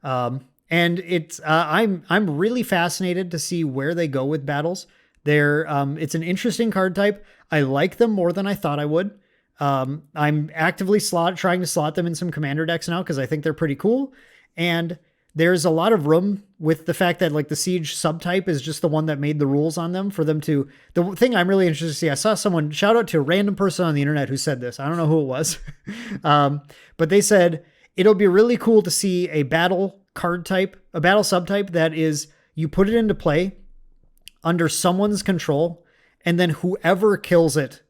And it's, I'm really fascinated to see where they go with battles. It's an interesting card type. I like them more than I thought I would. I'm actively trying to slot them in some commander decks now because I think they're pretty cool. And there's a lot of room with the fact that like the siege subtype is just the one that made the rules on them for them to. The thing I'm really interested to see, I saw someone shout out to a random person on the internet who said this. I don't know who it was, but they said it'll be really cool to see a battle card type, a battle subtype that is you put it into play under someone's control, and then whoever kills it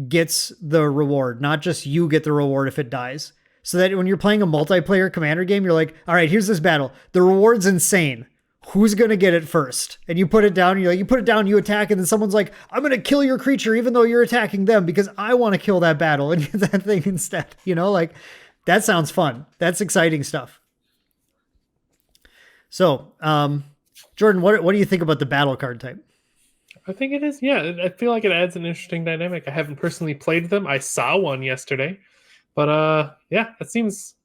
gets the reward, not just you get the reward if it dies. So that when you're playing a multiplayer commander game, you're like, all right, here's this battle. The reward's insane. Who's going to get it first? And you put it down, and you're like, you put it down, you attack, and then someone's like, I'm going to kill your creature even though you're attacking them because I want to kill that battle and get that thing instead. Like that sounds fun. That's exciting stuff. So, Jordan, what do you think about the battle card type? I think it is. Yeah, I feel like it adds an interesting dynamic. I haven't personally played them. I saw one yesterday. But yeah, it seems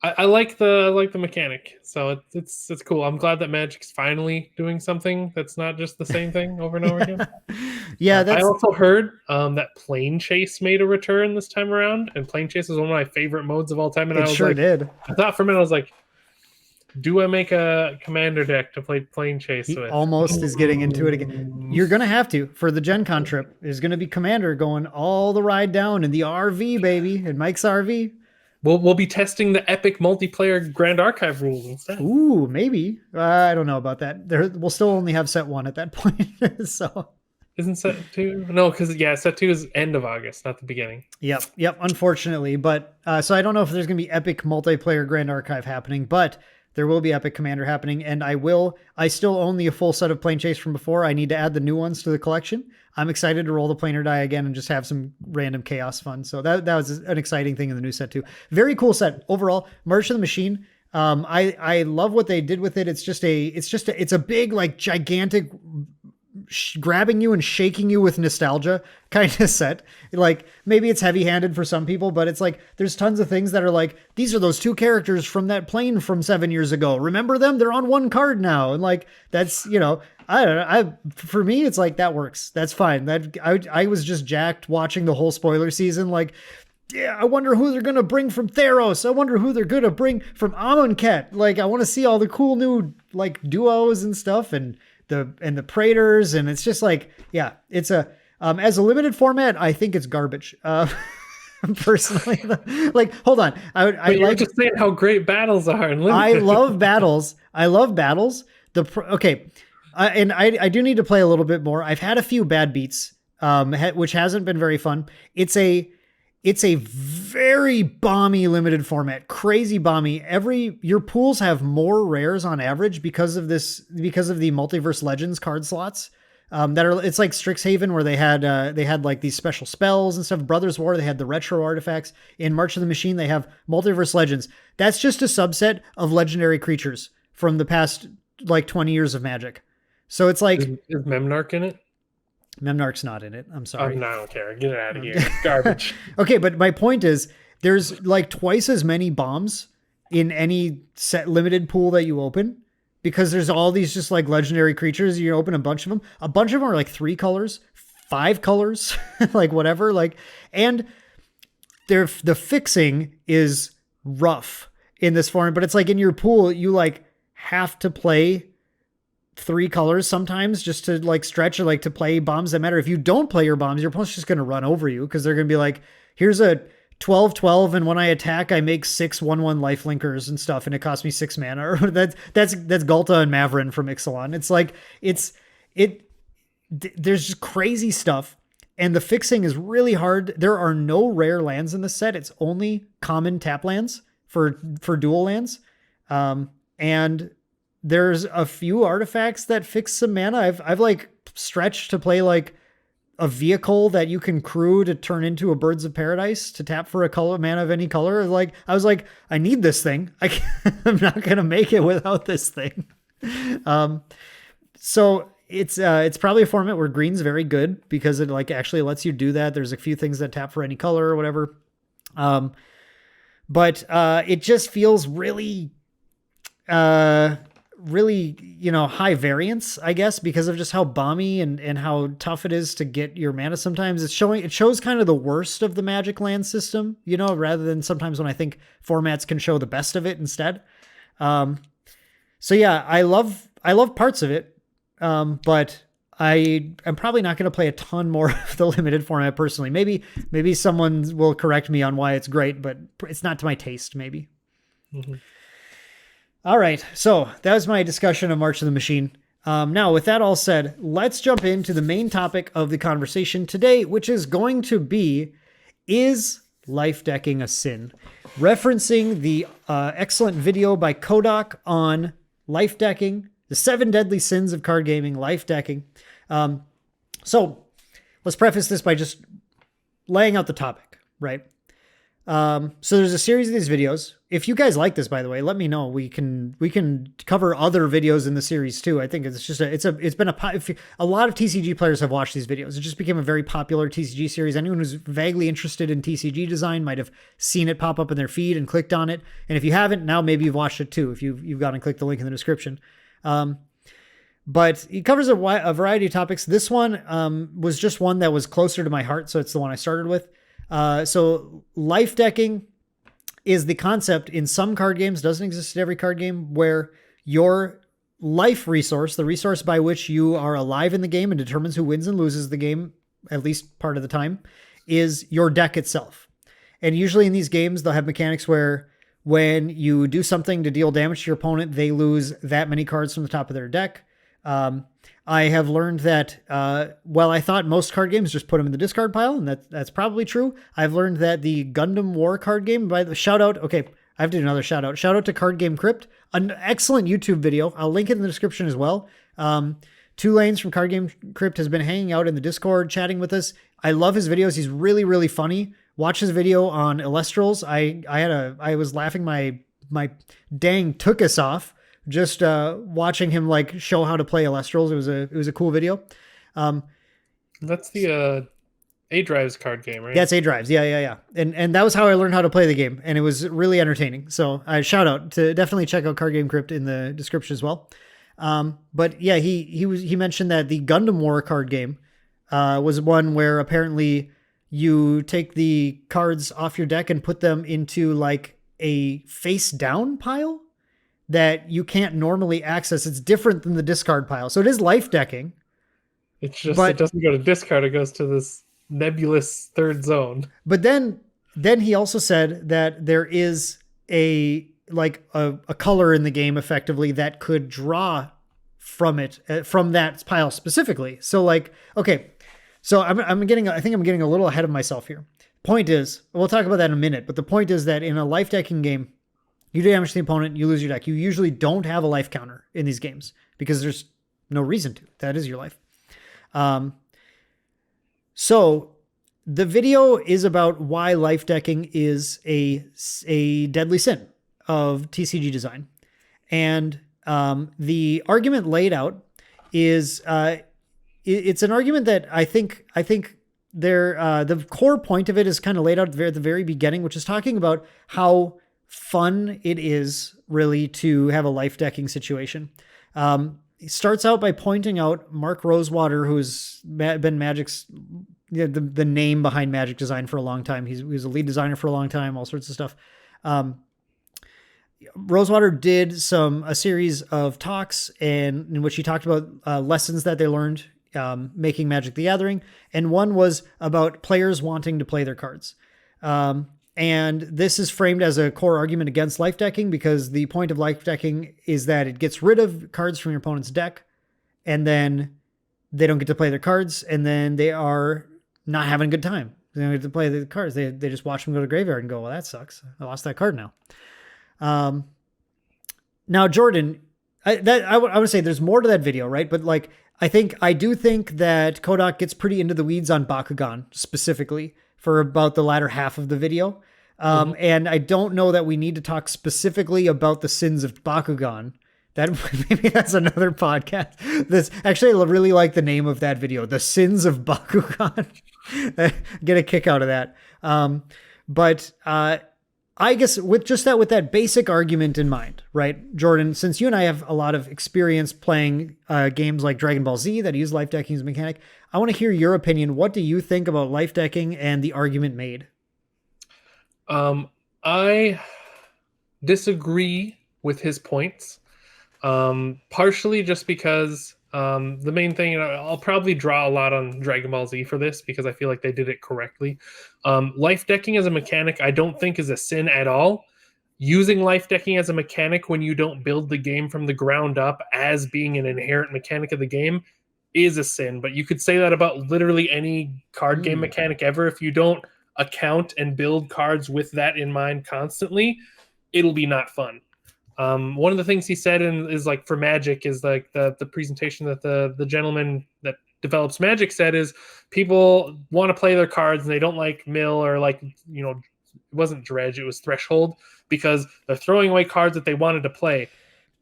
I like the mechanic, so it's cool. I'm glad that Magic's finally doing something that's not just the same thing over and over again. Yeah, I also heard that Plane Chase made a return this time around, and Plane Chase is one of my favorite modes of all time. And I thought for a minute, I was like, do I make a commander deck to play Plane Chase with? Almost is getting into it again. You're going to have to for the Gen Con trip. There's going to be commander going all the ride down in the RV, baby, in Mike's RV. We'll be testing the epic multiplayer Grand Archive rules instead. Ooh, maybe. I don't know about that. We'll still only have set 1 at that point. So isn't set 2? No, because set 2 is end of August, not the beginning. Yep. Unfortunately, but so I don't know if there's going to be epic multiplayer Grand Archive happening, but There will be Epic Commander happening, and I still own the full set of Plane Chase from before. I need to add the new ones to the collection. I'm excited to roll the planar die again and just have some random chaos fun. So that was an exciting thing in the new set too. Very cool set overall. March of the Machine. I love what they did with it. It's a big, like, gigantic, grabbing you and shaking you with nostalgia kind of set. Like, maybe it's heavy-handed for some people, but it's like there's tons of things that are like, these are those two characters from that plane from 7 years ago. Remember them? They're on one card now. And like, that's, you know, I don't know. For me, it's like, that works. That's fine. I was just jacked watching the whole spoiler season. Like, yeah, I wonder who they're going to bring from Theros. I wonder who they're going to bring from Amonkhet. Like, I want to see all the cool new, like, duos and stuff, and the Praetors, and it's just like, yeah, it's as a limited format, I think it's garbage. Personally, like, hold on, I like just saying how great battles are. And I love battles. Okay, and I do need to play a little bit more. I've had a few bad beats, which hasn't been very fun. It's a very bomby limited format, crazy bomby. Your pools have more rares on average because of the Multiverse Legends card slots. It's like Strixhaven, where they had like these special spells and stuff. Brothers War, they had the retro artifacts. In March of the Machine, they have Multiverse Legends. That's just a subset of legendary creatures from the past like 20 years of Magic. So it's like, is Memnarch in it? Memnarch's not in it. I'm sorry. I don't care. Get it out of here. Garbage. Okay, but my point is, there's like twice as many bombs in any set limited pool that you open, because there's all these just like legendary creatures. You open a bunch of them. A bunch of them are like 3 colors, 5 colors, like whatever. Like, and the fixing is rough in this form, but it's like in your pool, you like have to play 3 colors sometimes just to like stretch, or like to play bombs that matter. If you don't play your bombs, your opponent's just going to run over you, because they're going to be like, here's a 12/12, and when I attack, I make 6 1/1 life linkers and stuff, and it costs me 6 mana. Or that's Galta and Maverin from Ixalan. It's like, there's just crazy stuff, and the fixing is really hard. There are no rare lands in the set. It's only common tap lands for dual lands. And there's a few artifacts that fix some mana. I've like stretched to play like a vehicle that you can crew to turn into a Birds of Paradise to tap for a color mana of any color. Like, I was like, I need this thing. I'm not going to make it without this thing. So it's probably a format where green's very good, because it like actually lets you do that. There's a few things that tap for any color or whatever. But it just feels really, you know, high variance, I guess, because of just how bomby and how tough it is to get your mana. Sometimes it shows kind of the worst of the Magic land system, you know, rather than sometimes when I think formats can show the best of it instead. So yeah, I love parts of it. But I'm probably not going to play a ton more of the limited format personally. Maybe someone will correct me on why it's great, but it's not to my taste, maybe. Mm-hmm. All right, so that was my discussion of March of the Machine. Now, with that all said, let's jump into the main topic of the conversation today, which is going to be, is Lifedecking a sin? Referencing the excellent video by Kohdok on Lifedecking, the 7 deadly sins of card gaming, Lifedecking. So let's preface this by just laying out the topic, right? So there's a series of these videos. If you guys like this, by the way, let me know. We can cover other videos in the series too. I think it's just a lot of TCG players have watched these videos. It just became a very popular TCG series. Anyone who's vaguely interested in TCG design might have seen it pop up in their feed and clicked on it. And if you haven't, now maybe you've watched it too, if you've gone and clicked the link in the description. But it covers a variety of topics. This one was just one that was closer to my heart, so it's the one I started with. So Lifedecking is the concept in some card games, doesn't exist in every card game, where your life resource, the resource by which you are alive in the game and determines who wins and loses the game, at least part of the time, is your deck itself. And usually in these games, they'll have mechanics where when you do something to deal damage to your opponent, they lose that many cards from the top of their deck. I have learned that, well, I thought most card games just put them in the discard pile, and that's probably true. I've learned that the Gundam War card game, by the shout out, okay, I have to do another shout out. Shout out to Card Game Crypt, an excellent YouTube video. I'll link it in the description as well. Two Lanes from Card Game Crypt has been hanging out in the Discord, chatting with us. I love his videos. He's really, really funny. Watch his video on Elestrals. I was laughing my dang took us off just watching him like show how to play Elestrals. It was a cool video. That's the A-Drives card game, right? That's A-Drives. Yeah. And that was how I learned how to play the game, and it was really entertaining. So I shout out to definitely check out Card Game Crypt in the description as well. But yeah, he mentioned that the Gundam War card game was one where apparently you take the cards off your deck and put them into like a face down pile that you can't normally access. It's different than the discard pile. So it is life decking. It's just, it doesn't go to discard. It goes to this nebulous third zone. But then he also said that there is a color in the game effectively that could draw from it, from that pile specifically. So like, okay, so I think I'm getting a little ahead of myself here. Point is, we'll talk about that in a minute, but the point is that in a life decking game, you damage the opponent, you lose your deck. You usually don't have a life counter in these games because there's no reason to. That is your life. So the video is about why life decking is a deadly sin of TCG design. And the argument laid out is it's an argument that I think the core point of it is kind of laid out at the very beginning, which is talking about how fun it is really to have a life decking situation. He starts out by pointing out Mark Rosewater, who's been Magic's the name behind Magic design for a long time. He was a lead designer for a long time, all sorts of stuff. Rosewater did a series of talks in which he talked about lessons that they learned making Magic the Gathering, and one was about players wanting to play their cards. And this is framed as a core argument against life decking because the point of life decking is that it gets rid of cards from your opponent's deck, and then they don't get to play their cards, and then they are not having a good time. They don't get to play the cards. They just watch them go to the graveyard and go, well, that sucks. I lost that card now. Now, Jordan, I would say there's more to that video, right? But like, I do think that Kohdok gets pretty into the weeds on Bakugan specifically for about the latter half of the video. And I don't know that we need to talk specifically about the sins of Bakugan. That maybe that's another podcast. This actually, I really like the name of that video, "The Sins of Bakugan." Get a kick out of that. But I guess with that basic argument in mind, right, Jordan? Since you and I have a lot of experience playing games like Dragon Ball Z that use life decking as a mechanic, I want to hear your opinion. What do you think about life decking and the argument made? I disagree with his points. Partially just because the main thing, and I'll probably draw a lot on Dragon Ball Z for this because I feel like they did it correctly. Life decking as a mechanic, I don't think is a sin at all. Using life decking as a mechanic when you don't build the game from the ground up as being an inherent mechanic of the game is a sin. But you could say that about literally any card game mechanic ever. If you don't account and build cards with that in mind constantly, it'll be not fun. One of the things he said is like for Magic is like the presentation that the gentleman that develops Magic said is people want to play their cards and they don't like mill or like, it wasn't dredge, it was threshold because they're throwing away cards that they wanted to play.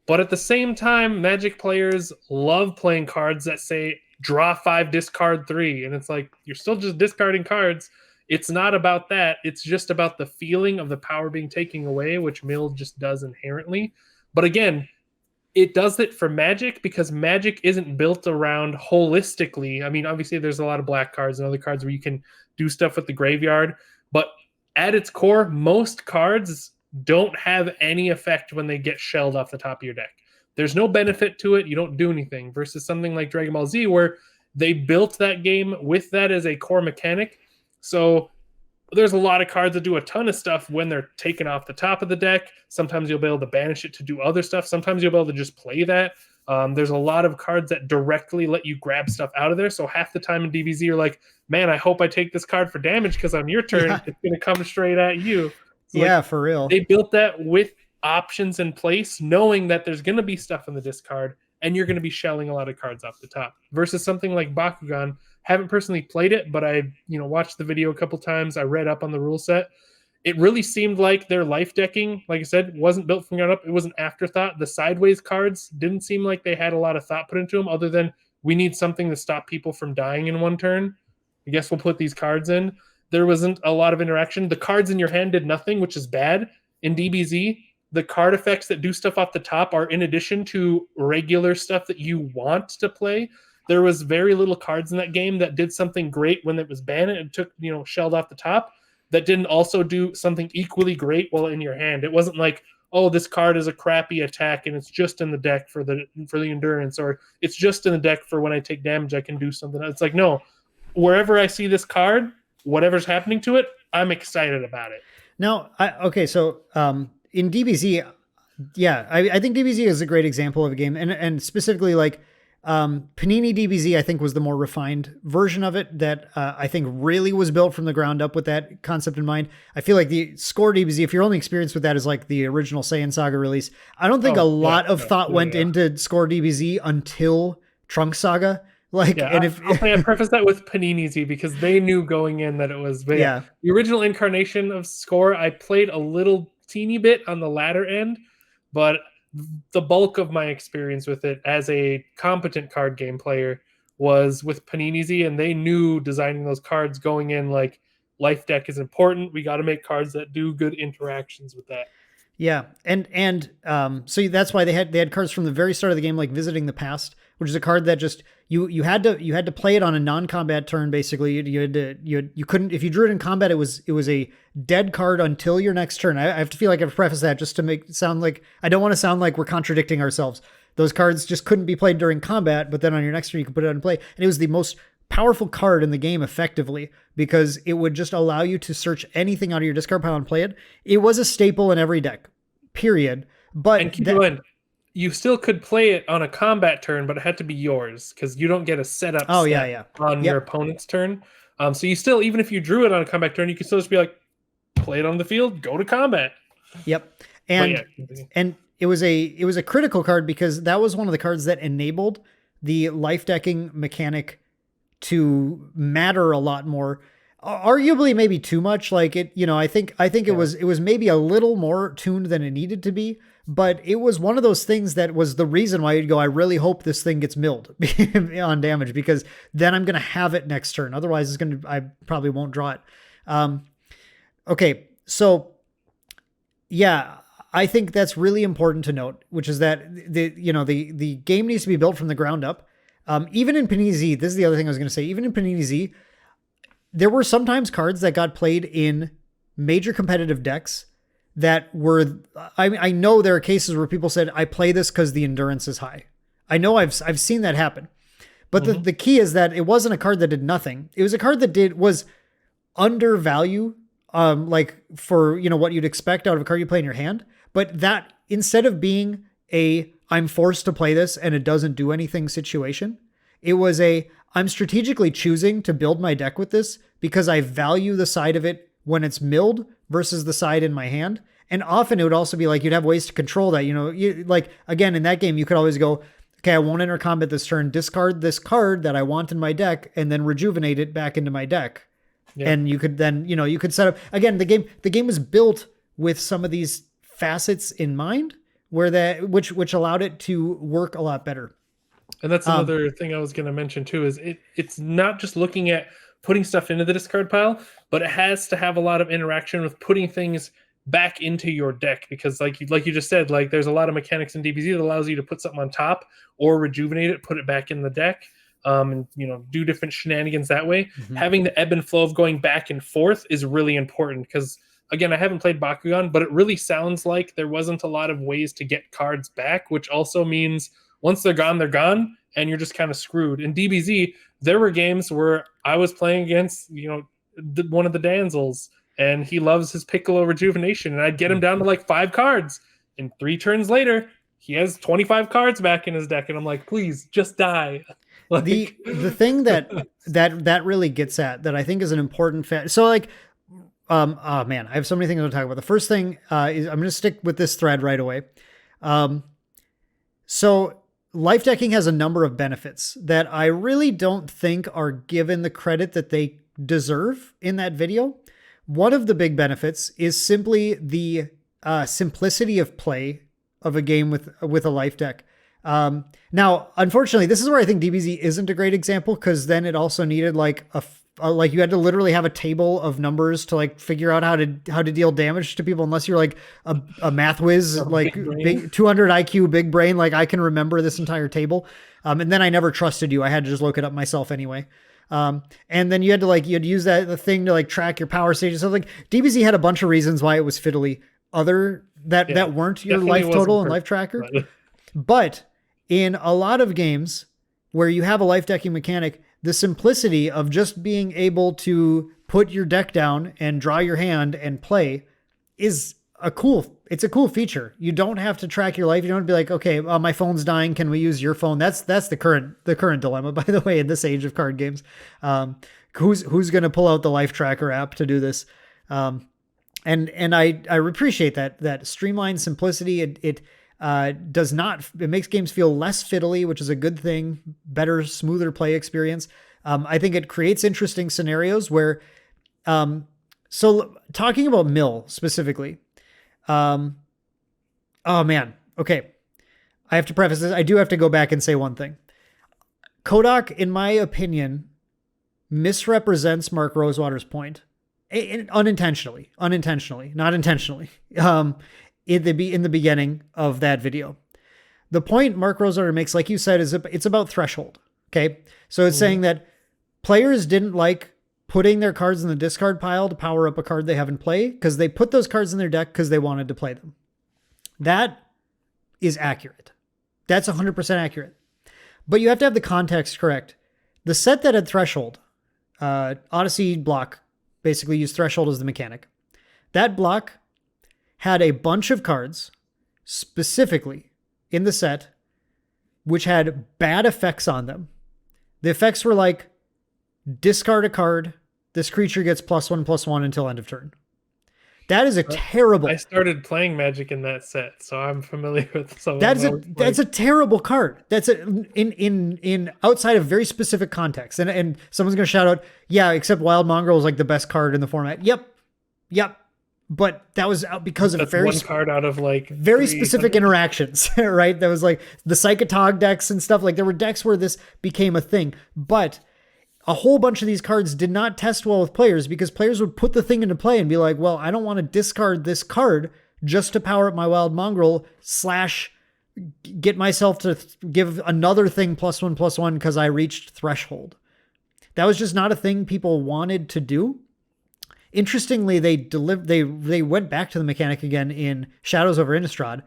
But at the same time, Magic players love playing cards that say draw 5, discard 3. And it's like, you're still just discarding cards. It's not about that. It's just about the feeling of the power being taken away, which mill just does inherently. But again, it does it for Magic because Magic isn't built around holistically. I mean, obviously there's a lot of black cards and other cards where you can do stuff with the graveyard, but at its core, most cards don't have any effect when they get shelled off the top of your deck. There's no benefit to it. You don't do anything versus something like Dragon Ball Z where they built that game with that as a core mechanic. So there's a lot of cards that do a ton of stuff when they're taken off the top of the deck. Sometimes you'll be able to banish it to do other stuff. Sometimes you'll be able to just play that. There's a lot of cards that directly let you grab stuff out of there. So half the time in DBZ, you're like, man, I hope I take this card for damage because on your turn, It's going to come straight at you. So like Yeah, for real. they built that with options in place, knowing that there's going to be stuff in the discard and you're going to be shelling a lot of cards off the top. Versus something like Bakugan. Haven't personally played it, but I watched the video a couple times. I read up on the rule set. It really seemed like their life decking, like I said, wasn't built from ground up. It was an afterthought. The sideways cards didn't seem like they had a lot of thought put into them, other than we need something to stop people from dying in one turn. I guess we'll put these cards in. There wasn't a lot of interaction. The cards in your hand did nothing, which is bad. In DBZ, the card effects that do stuff off the top are in addition to regular stuff that you want to play. There was very little cards in that game that did something great when it was banned and took, shelled off the top, that didn't also do something equally great while in your hand. It wasn't like, oh, this card is a crappy attack and it's just in the deck for the endurance, or it's just in the deck for when I take damage I can do something. It's like, no, wherever I see this card, whatever's happening to it, I'm excited about it. Now, so in DBZ, yeah, I think DBZ is a great example of a game, and specifically like Panini DBZ, I think, was the more refined version of it that I think really was built from the ground up with that concept in mind. I feel like the Score DBZ, if your only experience with that is like the original Saiyan Saga release, I don't think a lot of thought went into Score DBZ until Trunks Saga. Like, yeah, and I preface that with Panini Z because they knew going in that it was. But yeah, the original incarnation of Score, I played a little teeny bit on the latter end, but the bulk of my experience with it as a competent card game player was with Panini Z, and they knew designing those cards going in like life deck is important. We got to make cards that do good interactions with that. Yeah, and so that's why they had cards from the very start of the game, like Visiting the Past, which is a card that just you had to play it on a non-combat turn. Basically, you couldn't, if you drew it in combat, it was a dead card until your next turn. I have to feel like I've prefaced that just to make it sound like I don't want to sound like we're contradicting ourselves. Those cards just couldn't be played during combat, but then on your next turn you could put it on play, and it was the most powerful card in the game effectively because it would just allow you to search anything out of your discard pile and play it. It was a staple in every deck, period. But and keep in mind, you still could play it on a combat turn, but it had to be yours because you don't get a setup on your opponent's turn. So you still, even if you drew it on a combat turn, you could still just be like, play it on the field, go to combat. Yep. And it was a critical card because that was one of the cards that enabled the life decking mechanic to matter a lot more, arguably maybe too much. Like it, I think it was maybe a little more tuned than it needed to be, but it was one of those things that was the reason why you'd go, I really hope this thing gets milled on damage because then I'm going to have it next turn. Otherwise I probably won't draw it. Okay. So yeah, I think that's really important to note, which is that the game needs to be built from the ground up. Even in Panini Z, this is the other thing I was going to say, even in Panini Z, there were sometimes cards that got played in major competitive decks that were, I know there are cases where people said, I play this because the endurance is high. I know I've seen that happen. But the key is that it wasn't a card that did nothing. It was a card that was undervalue, like for, what you'd expect out of a card you play in your hand. But that instead of being I'm forced to play this and it doesn't do anything situation, it was I'm strategically choosing to build my deck with this because I value the side of it when it's milled versus the side in my hand. And often it would also be like, you'd have ways to control that, like again, in that game, you could always go, okay, I won't enter combat this turn, discard this card that I want in my deck and then rejuvenate it back into my deck. Yeah. And you could then, you could set up again, the game was built with some of these facets in mind where which allowed it to work a lot better. And that's another thing I was going to mention too, is it's not just looking at putting stuff into the discard pile, but it has to have a lot of interaction with putting things back into your deck because like you just said, like there's a lot of mechanics in DBZ that allows you to put something on top or rejuvenate it, put it back in the deck, and do different shenanigans that way. Mm-hmm. Having the ebb and flow of going back and forth is really important because again, I haven't played Bakugan, but it really sounds like there wasn't a lot of ways to get cards back, which also means once they're gone, and you're just kind of screwed. In DBZ, there were games where I was playing against, one of the Danzels, and he loves his Piccolo Rejuvenation, and I'd get him down to like 5 cards. And 3 turns later, he has 25 cards back in his deck, and I'm like, please, just die. Like, the thing that really gets at that I think is an important fact. So like, Oh man, I have so many things to talk about. The first thing is I'm going to stick with this thread right away. So Lifedecking has a number of benefits that I really don't think are given the credit that they deserve in that video. One of the big benefits is simply the simplicity of play of a game with a life deck. Now, unfortunately, this is where I think DBZ isn't a great example, because then it also needed like like you had to literally have a table of numbers to like figure out how to deal damage to people, unless you're like a math whiz, like big 200 IQ, big brain. Like I can remember this entire table. And then I never trusted you. I had to just look it up myself anyway. And then you had to use the thing to like track your power stages. So like DBZ had a bunch of reasons why it was fiddly, that weren't your life total and life tracker. But in a lot of games where you have a life decking mechanic, the simplicity of just being able to put your deck down and draw your hand and play is it's a cool feature. You don't have to track your life. You don't have to be like, okay, my phone's dying. Can we use your phone? That's the current dilemma, by the way, in this age of card games. Who's going to pull out the life tracker app to do this? And I appreciate that streamlined simplicity. It makes games feel less fiddly, which is a good thing. Better, smoother play experience. I think it creates interesting scenarios where, so talking about mill specifically, oh man. Okay. I have to preface this. I do have to go back and say one thing. Kohdok, in my opinion, misrepresents Mark Rosewater's point unintentionally, not intentionally. In the beginning of that video. The point Mark Rosewater makes, like you said, is it's about threshold. Okay. So it's saying that players didn't like putting their cards in the discard pile to power up a card they have in play, because they put those cards in their deck because they wanted to play them. That is accurate. That's 100% accurate. But you have to have the context correct. The set that had threshold, Odyssey block, basically used threshold as the mechanic. That block had a bunch of cards specifically in the set which had bad effects on them. The effects were like, discard a card, this creature gets +1/+1 until end of turn. That is a terrible... I started playing Magic in that set, so I'm familiar with some that's of those. That's a terrible card. That's in outside of very specific context. And someone's going to shout out, yeah, except Wild Mongrel is like the best card in the format. Yep. But that was because of one card out of like very specific interactions, right? That was like the Psychotog decks and stuff. Like there were decks where this became a thing, but a whole bunch of these cards did not test well with players, because players would put the thing into play and be like, well, I don't want to discard this card just to power up my Wild Mongrel / get myself to give another thing +1/+1 because I reached threshold. That was just not a thing people wanted to do. Interestingly, they went back to the mechanic again in Shadows over Innistrad,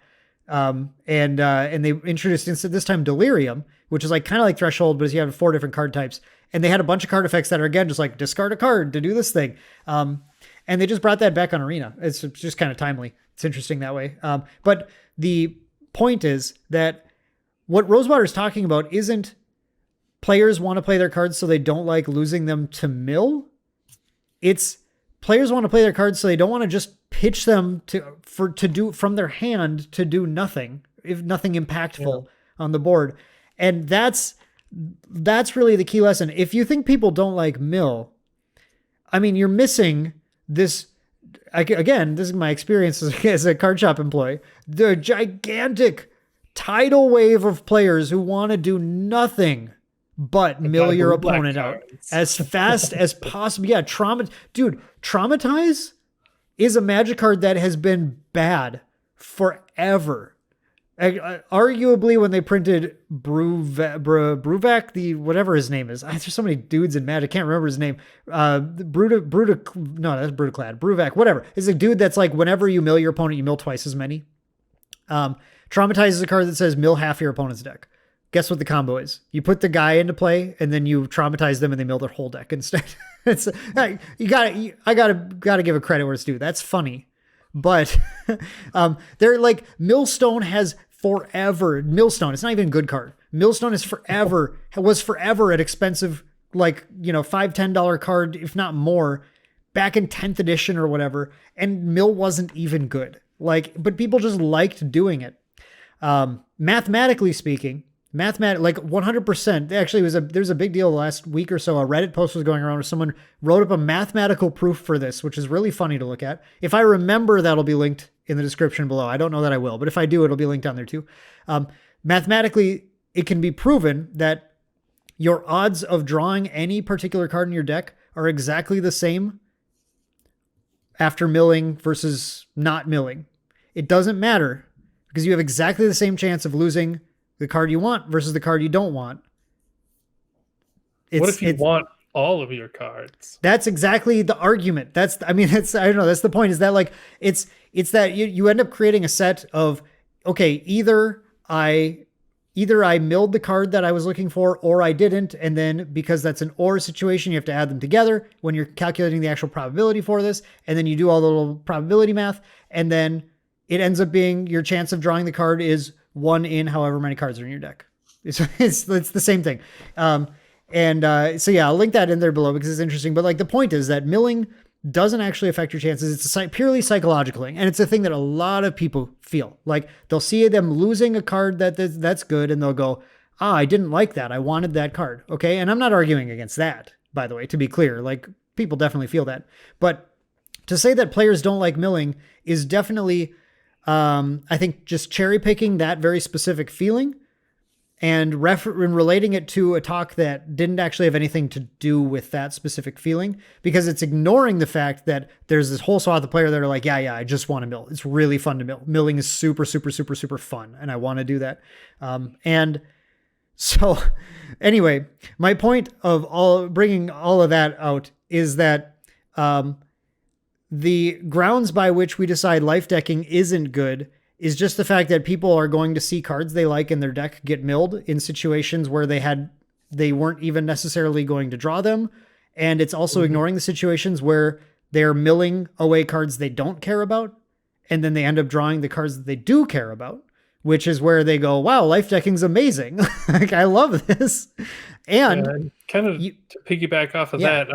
and they introduced this time Delirium, which is like kind of like Threshold, but you have 4 different card types, and they had a bunch of card effects that are again just like discard a card to do this thing, and they just brought that back on Arena. It's just kind of timely. It's interesting that way. But the point is that what Rosewater is talking about isn't players want to play their cards so they don't like losing them to mill. It's players want to play their cards so they don't want to just pitch them to do from their hand to do nothing, if nothing impactful on the board. And that's really the key lesson. If you think people don't like mill, I mean, you're missing this. Again, this is my experience as a card shop employee. The gigantic tidal wave of players who want to do nothing but mill your opponent out as fast as possible. Yeah, Traumatize is a Magic card that has been bad forever. Arguably, when they printed Bruvak, the whatever his name is, there's so many dudes in Magic, I can't remember his name. No, that's Brutaclad. Bruvak, whatever. It's a dude that's like, whenever you mill your opponent, you mill twice as many. Traumatize is a card that says mill half your opponent's deck. Guess what the combo is? You put the guy into play, and then you traumatize them, and they mill their whole deck instead. I gotta give a credit where it's due. That's funny, but they're like, Millstone has forever. Millstone, it's not even a good card. Millstone was forever an expensive, like, $5-10 card, if not more, back in 10th edition or whatever, and mill wasn't even good. Like, but people just liked doing it. Mathematically speaking, like 100%. Actually, there's a big deal last week or so. A Reddit post was going around where someone wrote up a mathematical proof for this, which is really funny to look at. If I remember, that'll be linked in the description below. I don't know that I will, but if I do, it'll be linked down there too. Mathematically, it can be proven that your odds of drawing any particular card in your deck are exactly the same after milling versus not milling. It doesn't matter because you have exactly the same chance of losing the card you want versus the card you don't want. What if you want all of your cards? That's exactly the argument. I don't know. That's the point, is that like, it's that you end up creating a set of, okay, either I milled the card that I was looking for or I didn't. And then because that's an or situation, you have to add them together when you're calculating the actual probability for this. And then you do all the little probability math. And then it ends up being your chance of drawing the card is 1 in however many cards are in your deck. It's the same thing. So yeah, I'll link that in there below because it's interesting. But like the point is that milling doesn't actually affect your chances. It's a purely psychological thing. And it's a thing that a lot of people feel. Like they'll see them losing a card that's good and they'll go, I didn't like that. I wanted that card. Okay. And I'm not arguing against that, by the way, to be clear. Like people definitely feel that. But to say that players don't like milling is definitely, I think, just cherry picking that very specific feeling and relating it to a talk that didn't actually have anything to do with that specific feeling, because it's ignoring the fact that there's this whole swath of players that are like, yeah, I just want to mill. It's really fun to mill. Milling is super, super, super, super fun. And I want to do that. And so anyway, my point of bringing all of that out is that, the grounds by which we decide life decking isn't good is just the fact that people are going to see cards they like in their deck get milled in situations where they weren't even necessarily going to draw them. And it's also ignoring the situations where they're milling away cards they don't care about. And then they end up drawing the cards that they do care about, which is where they go, wow, life decking's amazing. Like, I love this. And kind of to piggyback off of that,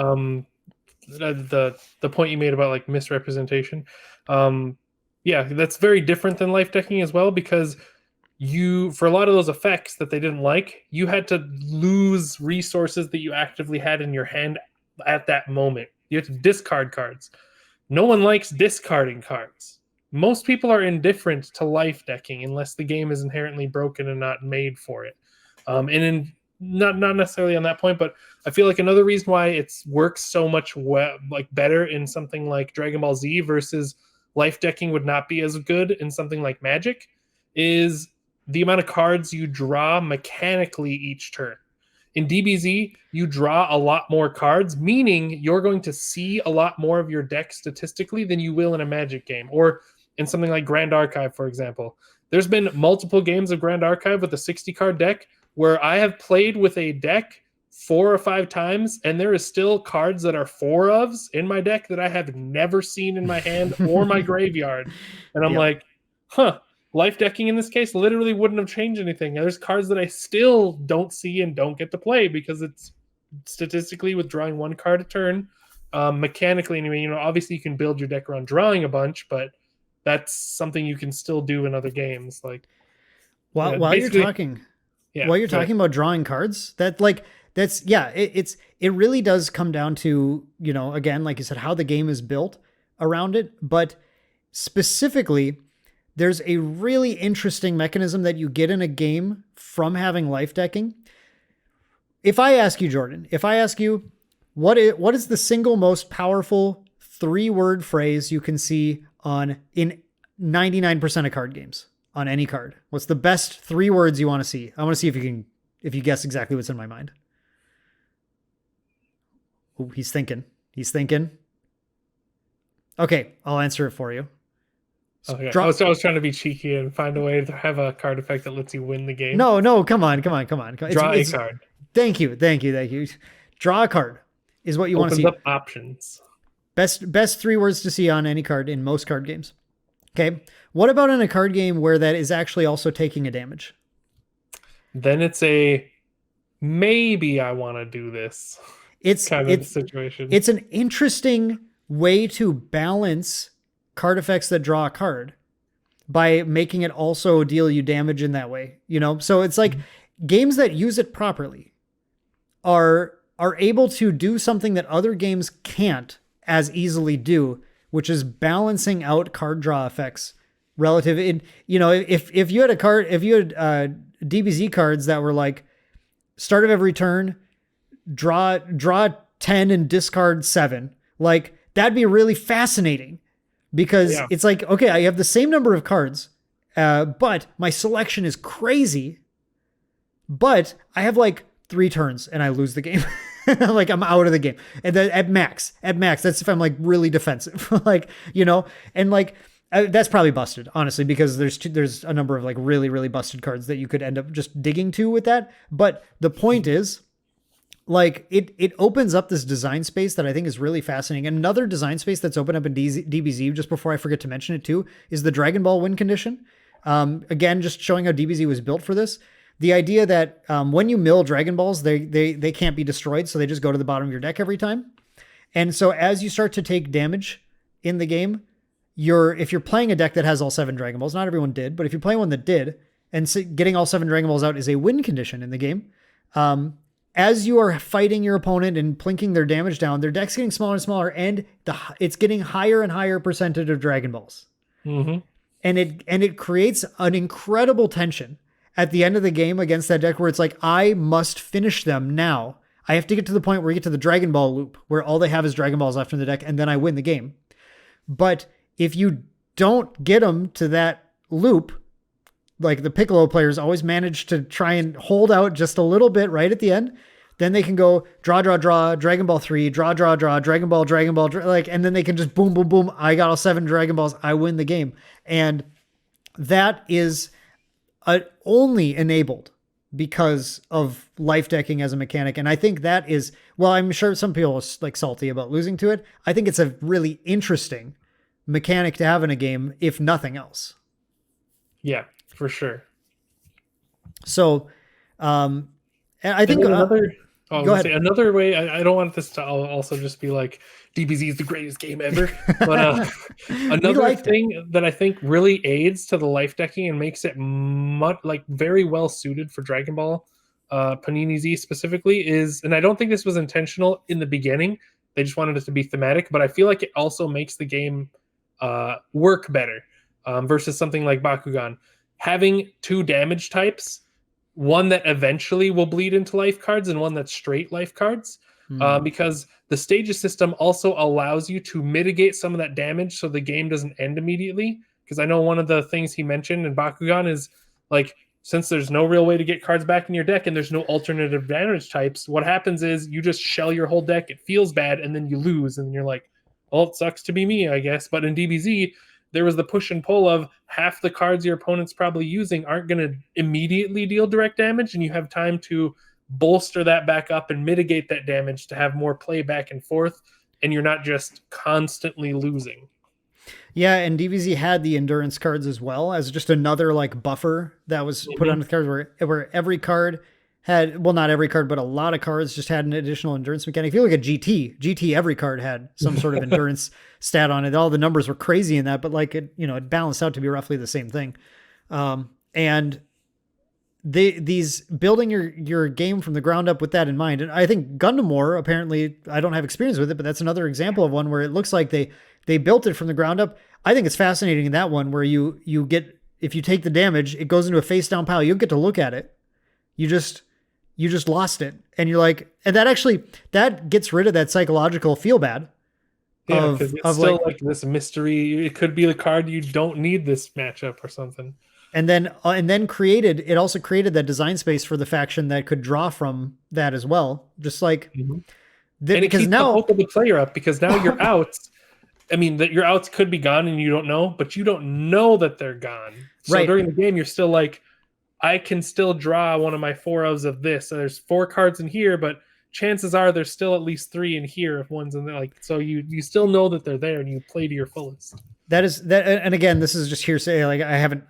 the point you made about like misrepresentation, that's very different than life decking as well, because for a lot of those effects that they didn't like, you had to lose resources that you actively had in your hand at that moment. You had to discard cards. No one likes discarding cards. Most people are indifferent to life decking unless the game is inherently broken and not made for it. Not necessarily on that point, but I feel like another reason why it works so much better in something like Dragon Ball Z versus life decking would not be as good in something like Magic is the amount of cards you draw mechanically each turn. In DBZ, you draw a lot more cards, meaning you're going to see a lot more of your deck statistically than you will in a Magic game. Or in something like Grand Archive, for example. There's been multiple games of Grand Archive with a 60-card deck where I have played with a deck 4 or 5 times, and there is still cards that are 4-ofs in my deck that I have never seen in my hand or my graveyard. And I'm like, life decking in this case literally wouldn't have changed anything. There's cards that I still don't see and don't get to play because it's statistically withdrawing 1 card a turn. Mechanically, anyway, obviously you can build your deck around drawing a bunch, but that's something you can still do in other games. Like, while you're talking about drawing cards, it really does come down to, again, like you said, how the game is built around it. But specifically, there's a really interesting mechanism that you get in a game from having life decking. If I ask you, Jordan, what is the single most powerful 3-word phrase you can see in 99% of card games on any card? What's the best 3 words you want to see? I want to see if you guess exactly what's in my mind. Oh, he's thinking. Okay, I'll answer it for you. Okay. I was trying to be cheeky and find a way to have a card effect that lets you win the game. No, come on. Draw a card. Thank you. Draw a card is what you want to see. Opens up options. Best 3 words to see on any card in most card games. Okay. What about in a card game where that is actually also taking a damage? Then it's maybe I want to do this. It's kind of the situation. It's an interesting way to balance card effects that draw a card by making it also deal you damage in that way, you know? So it's like games that use it properly are able to do something that other games can't as easily do, which is balancing out card draw effects relative in, you know, if you had DBZ cards that were like start of every turn, draw 10 and discard 7, like that'd be really fascinating because it's like, okay, I have the same number of cards, but my selection is crazy, but I have like 3 turns and I lose the game. Like I'm out of the game. And then at max, that's if I'm like really defensive, like, you know, and like, that's probably busted, honestly, because there's a number of like really, really busted cards that you could end up just digging to with that. But the point is, like, it opens up this design space that I think is really fascinating. And another design space that's opened up in DBZ, just before I forget to mention it too, is the Dragon Ball win condition. Again, just showing how DBZ was built for this. The idea that when you mill Dragon Balls, they can't be destroyed, so they just go to the bottom of your deck every time. And so as you start to take damage in the game, if you're playing a deck that has all 7 Dragon Balls, not everyone did, but if you're playing one that did, and getting all 7 Dragon Balls out is a win condition in the game, as you are fighting your opponent and plinking their damage down, their deck's getting smaller and smaller, and it's getting higher and higher percentage of Dragon Balls. Mm-hmm. And it creates an incredible tension at the end of the game against that deck where it's like, I must finish them now. I have to get to the point where you get to the Dragon Ball loop where all they have is Dragon Balls left in the deck, and then I win the game. But if you don't get them to that loop, like the Piccolo players always manage to try and hold out just a little bit right at the end, then they can go draw, Dragon Ball 3, draw, Dragon Ball, like, and then they can just boom, boom, boom. I got all 7 Dragon Balls. I win the game. And that is only enabled because of life decking as a mechanic. And I think that is, well, I'm sure some people are like salty about losing to it. I think it's a really interesting mechanic to have in a game, if nothing else. Yeah, for sure. So, and I think go ahead. Another way, I don't want this to also just be like DBZ is the greatest game ever, but another thing that I think really aids to the life decking and makes it very well suited for Dragon Ball Panini Z specifically is, and I don't think this was intentional in the beginning, they just wanted it to be thematic, but I feel like it also makes the game work better versus something like Bakugan. Having 2 damage types, one that eventually will bleed into life cards and one that's straight life cards, because the stages system also allows you to mitigate some of that damage so the game doesn't end immediately. Because I know one of the things he mentioned in Bakugan is, like, since there's no real way to get cards back in your deck and there's no alternative damage types, what happens is you just shell your whole deck, it feels bad, and then you lose, and you're like, well, it sucks to be me, I guess. But in DBZ, there was the push and pull of half the cards your opponent's probably using aren't going to immediately deal direct damage, and you have time to bolster that back up and mitigate that damage to have more play back and forth, and you're not just constantly losing. Yeah, and DBZ had the endurance cards as well as just another like buffer that was put on the cards where every card had, well, not every card, but a lot of cards just had an additional endurance mechanic. If you look at GT, every card had some sort of endurance stat on it. All the numbers were crazy in that, but like it, you know, it balanced out to be roughly the same thing. And these building your game from the ground up with that in mind. And I think Gundam War, apparently, I don't have experience with it, but that's another example of one where it looks like they built it from the ground up. I think it's fascinating in that one where you get, if you take the damage, it goes into a face down pile. You don't get to look at it. You just lost it. And you're like, and that gets rid of that psychological feel bad. Yeah, because it's still like this mystery. It could be the card you don't need this matchup or something. And then it also created that design space for the faction that could draw from that as well. Just like, and it keeps now the hope of the player up, because now your outs, I mean, that your outs could be gone and you don't know, but you don't know that they're gone. So during the game, you're still like, I can still draw one of my 4 of this. So there's 4 cards in here, but chances are there's still at least 3 in here if one's in there. Like, so you still know that they're there and you play to your fullest. That is that, and again, this is just hearsay. Like I haven't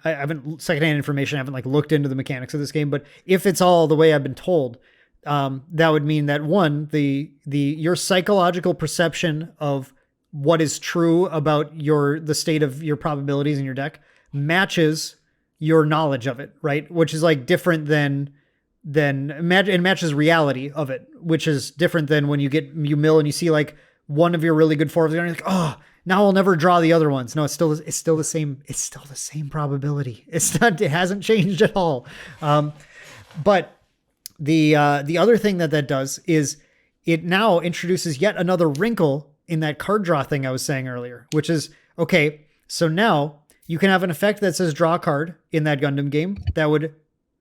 secondhand information. I haven't like looked into the mechanics of this game. But if it's all the way I've been told, that would mean that one, your psychological perception of what is true about the state of your probabilities in your deck matches your knowledge of it, right? Which is like different than it matches reality of it, which is different than when you mill and you see like one of your really good fours and you're like, oh, now I'll never draw the other ones. No, it's still the same probability. It hasn't changed at all. But the other thing that does is it now introduces yet another wrinkle in that card draw thing I was saying earlier, which is, okay, so now you can have an effect that says draw a card in that Gundam game that would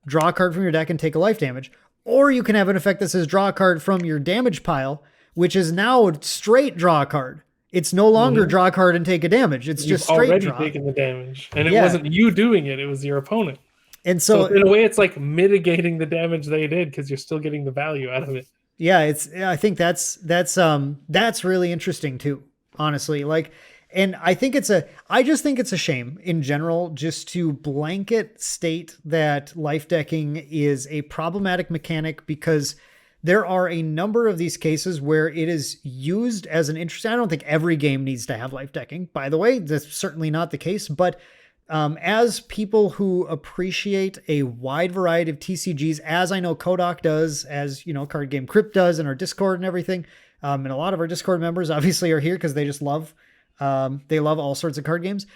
draw a card from your deck and take a life damage. Or you can have an effect that says draw a card from your damage pile, which is now straight draw a card. It's no longer draw a card and take a damage. It's just straight already draw. Taken the damage. And it wasn't you doing it, it was your opponent. And so in a way, it's like mitigating the damage they did because you're still getting the value out of it. Yeah, I think that's really interesting too, honestly. Like, and I just think it's a shame in general just to blanket state that life decking is a problematic mechanic, because there are a number of these cases where it is used as an interesting. I don't think every game needs to have life decking, by the way. That's certainly not the case. But as people who appreciate a wide variety of TCGs, as I know Kohdok does, as you know, Card Game Crypt does in our Discord and everything, and a lot of our Discord members obviously are here because they just love all sorts of card games.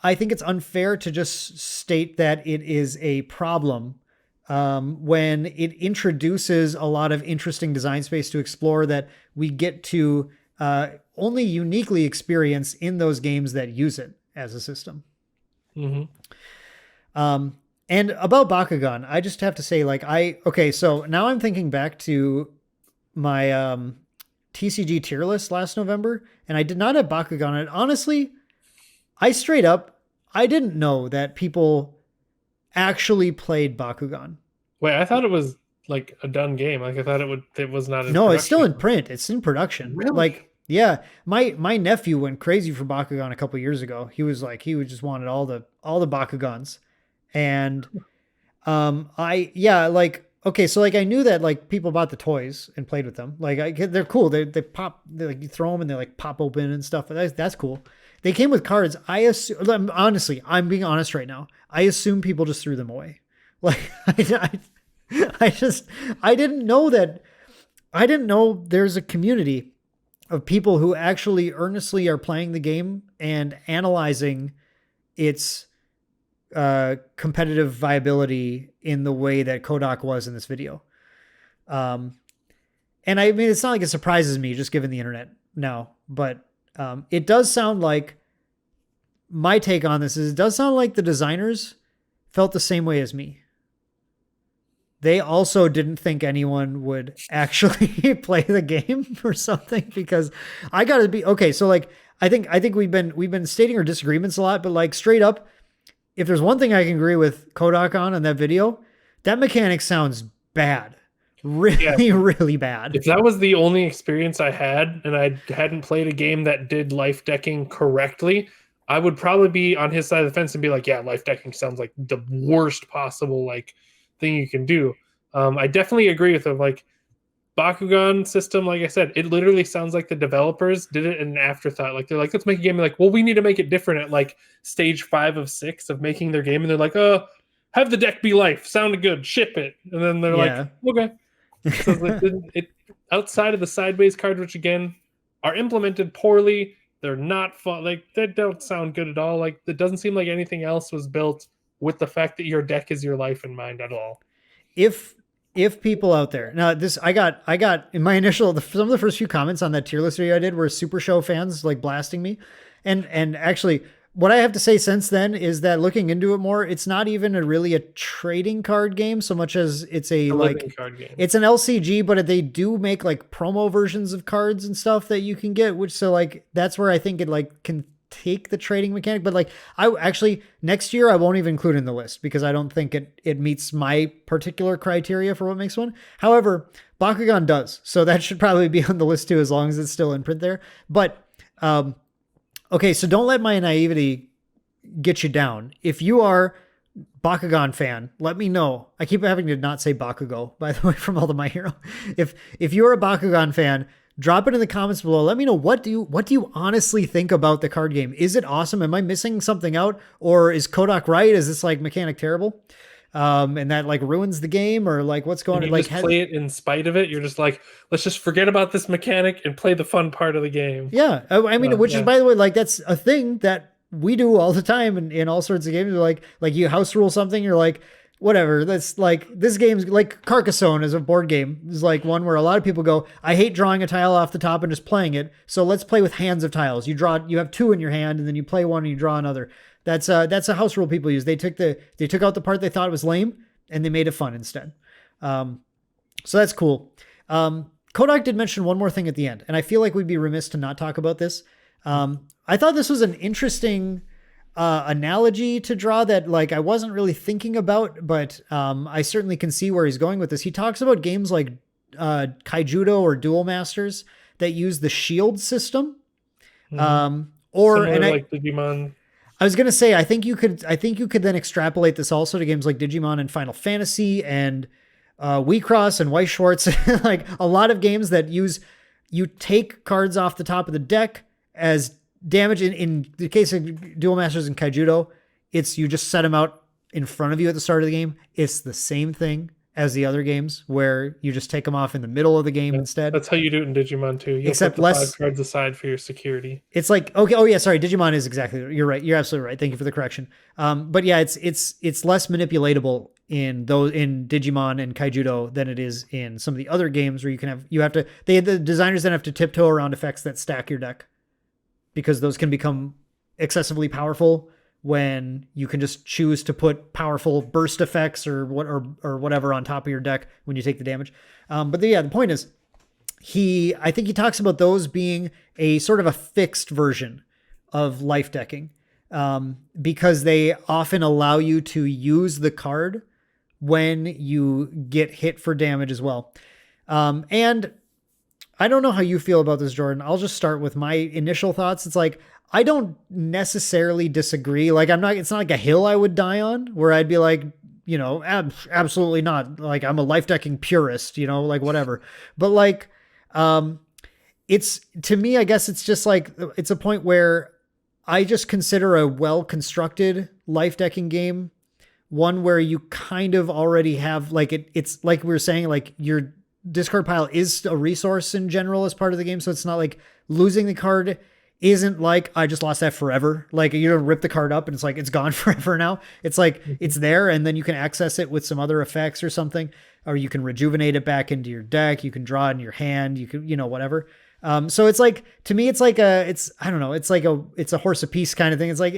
I think it's unfair to just state that it is a problem when it introduces a lot of interesting design space to explore that we get to only uniquely experience in those games that use it as a system. And about Bakugan, I just have to say, like, so now I'm thinking back to my TCG tier list last November, and I did not have Bakugan. And honestly, I didn't know that people actually played Bakugan. Wait, I thought it was like a done game. Like I thought it was not in No, production. It's still in print. It's in production. Really? Like, yeah, my nephew went crazy for Bakugan a couple years ago. He was like, he just wanted all the Bakugans. And okay, so like I knew that like people bought the toys and played with them. Like they're cool. They pop, like you throw them and they like pop open and stuff. That's cool. They came with cards. I assume, honestly, I'm being honest right now. I assume people just threw them away. Like I didn't know that. I didn't know there's a community of people who actually earnestly are playing the game and analyzing its competitive viability in the way that Kohdok was in this video. And I mean, it's not like it surprises me just given the internet now, but it does sound like, my take on this is, it does sound like the designers felt the same way as me. They also didn't think anyone would actually play the game or something, because I gotta be okay. So like, I think we've been stating our disagreements a lot, but like straight up, if there's one thing I can agree with Kohdok on that video, that mechanic sounds bad. Really bad. If that was the only experience I had and I hadn't played a game that did life decking correctly, I would probably be on his side of the fence and be like, yeah, life decking sounds like the worst possible like thing you can do. I definitely agree with him. Like Bakugan system, like I said, it literally sounds like the developers did it in an afterthought. Like they're like, let's make a game. Like, well, we need to make it different at like stage 5 of 6 of making their game, and they're like, have the deck be life. Sounded good. Ship it. And then they're like, okay. So it outside of the sideways cards, which again are implemented poorly. They're not fun. Like they don't sound good at all. Like it doesn't seem like anything else was built with the fact that your deck is your life in mind at all. If people out there now, this I got in my initial some of the first few comments on that tier list video I did were Super Show fans like blasting me, and actually what I have to say since then is that looking into it more, it's not even really a trading card game so much as it's a like card game. It's an LCG, but they do make like promo versions of cards and stuff that you can get, which so like that's where I think it like can take the trading mechanic. But like I actually next year I won't even include it in the list because I don't think it meets my particular criteria for what makes one. However, Bakugan does, so that should probably be on the list too, as long as it's still in print there. But okay, so don't let my naivety get you down. If you are Bakugan fan, let me know. I keep having to not say Bakugo, by the way, from all the My Hero. If you're a Bakugan fan, Drop it in the comments below. Let me know, what do you honestly think about the card game? Is it awesome? Am I missing something out, or is Kohdok right? Is this like mechanic terrible? And that like ruins the game, or like what's going on? You Like, just play it in spite of it. You're just like, let's just forget about this mechanic and play the fun part of the game. yeah, I mean, which is, Yeah. by the way, like that's a thing that we do all the time in all sorts of games. Like you house rule something, you're like, whatever. That's like, this game's like Carcassonne is a board game. Is like one where a lot of people go, I hate drawing a tile off the top and just playing it. So let's play with hands of tiles. You have 2 in your hand, and then you play one and you draw another. That's a house rule people use. They took out the part they thought was lame and they made it fun instead. So that's cool. Kohdok did mention one more thing at the end, and I feel like we'd be remiss to not talk about this. I thought this was an interesting analogy to draw that like I wasn't really thinking about, but I certainly can see where he's going with this. He talks about games like Kaijudo or Duel Masters that use the shield system. Or Similar, and like Digimon. I was gonna say, I think you could then extrapolate this also to games like Digimon and Final Fantasy and WeCross and Weiss Schwartz, like a lot of games that you take cards off the top of the deck as damage. In the case of Duel Masters and Kaijudo, it's you just set them out in front of you at the start of the game. It's the same thing as the other games where you just take them off in the middle of the game instead. That's how you do it in Digimon too. You Except put the less 5 cards aside for your security. It's like, okay, oh yeah, sorry, Digimon is exactly, you're right. You're absolutely right. Thank you for the correction. But yeah, it's less manipulatable in Digimon and Kaijudo than it is in some of the other games where the designers then have to tiptoe around effects that stack your deck, because those can become excessively powerful when you can just choose to put powerful burst effects or whatever on top of your deck when you take the damage. The point is, I think he talks about those being a sort of a fixed version of Lifedecking, because they often allow you to use the card when you get hit for damage as well. And I don't know how you feel about this, Jordan. I'll just start with my initial thoughts. It's like, I don't necessarily disagree. Like it's not like a hill I would die on where I'd be like, absolutely not. Like I'm a Lifedecking purist, like whatever. But like, it's, to me, I guess it's just like, it's a point where I just consider a well-constructed Lifedecking game one where you kind of already have like it's like we were saying, like your discard pile is a resource in general as part of the game. So it's not like losing the card isn't like, I just lost that forever. Like you don't rip the card up and it's like, it's gone forever now. It's like, it's there, and then you can access it with some other effects or something, or you can rejuvenate it back into your deck. You can draw it in your hand. You can, whatever. So it's like, to me, it's like I don't know. It's like it's a horse apiece kind of thing. It's like,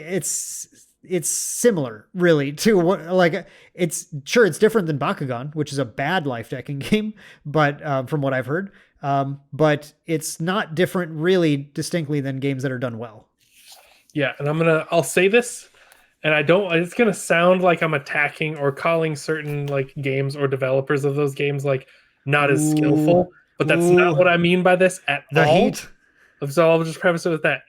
it's similar really to what, like, it's different than Bakugan, which is a bad Lifedecking game, but from what I've heard, but it's not different really distinctly than games that are done well. Yeah. And I'll say this, and it's going to sound like I'm attacking or calling certain like games or developers of those games like not as skillful, but that's not what I mean by this at all. Heat. So I'll just preface it with that.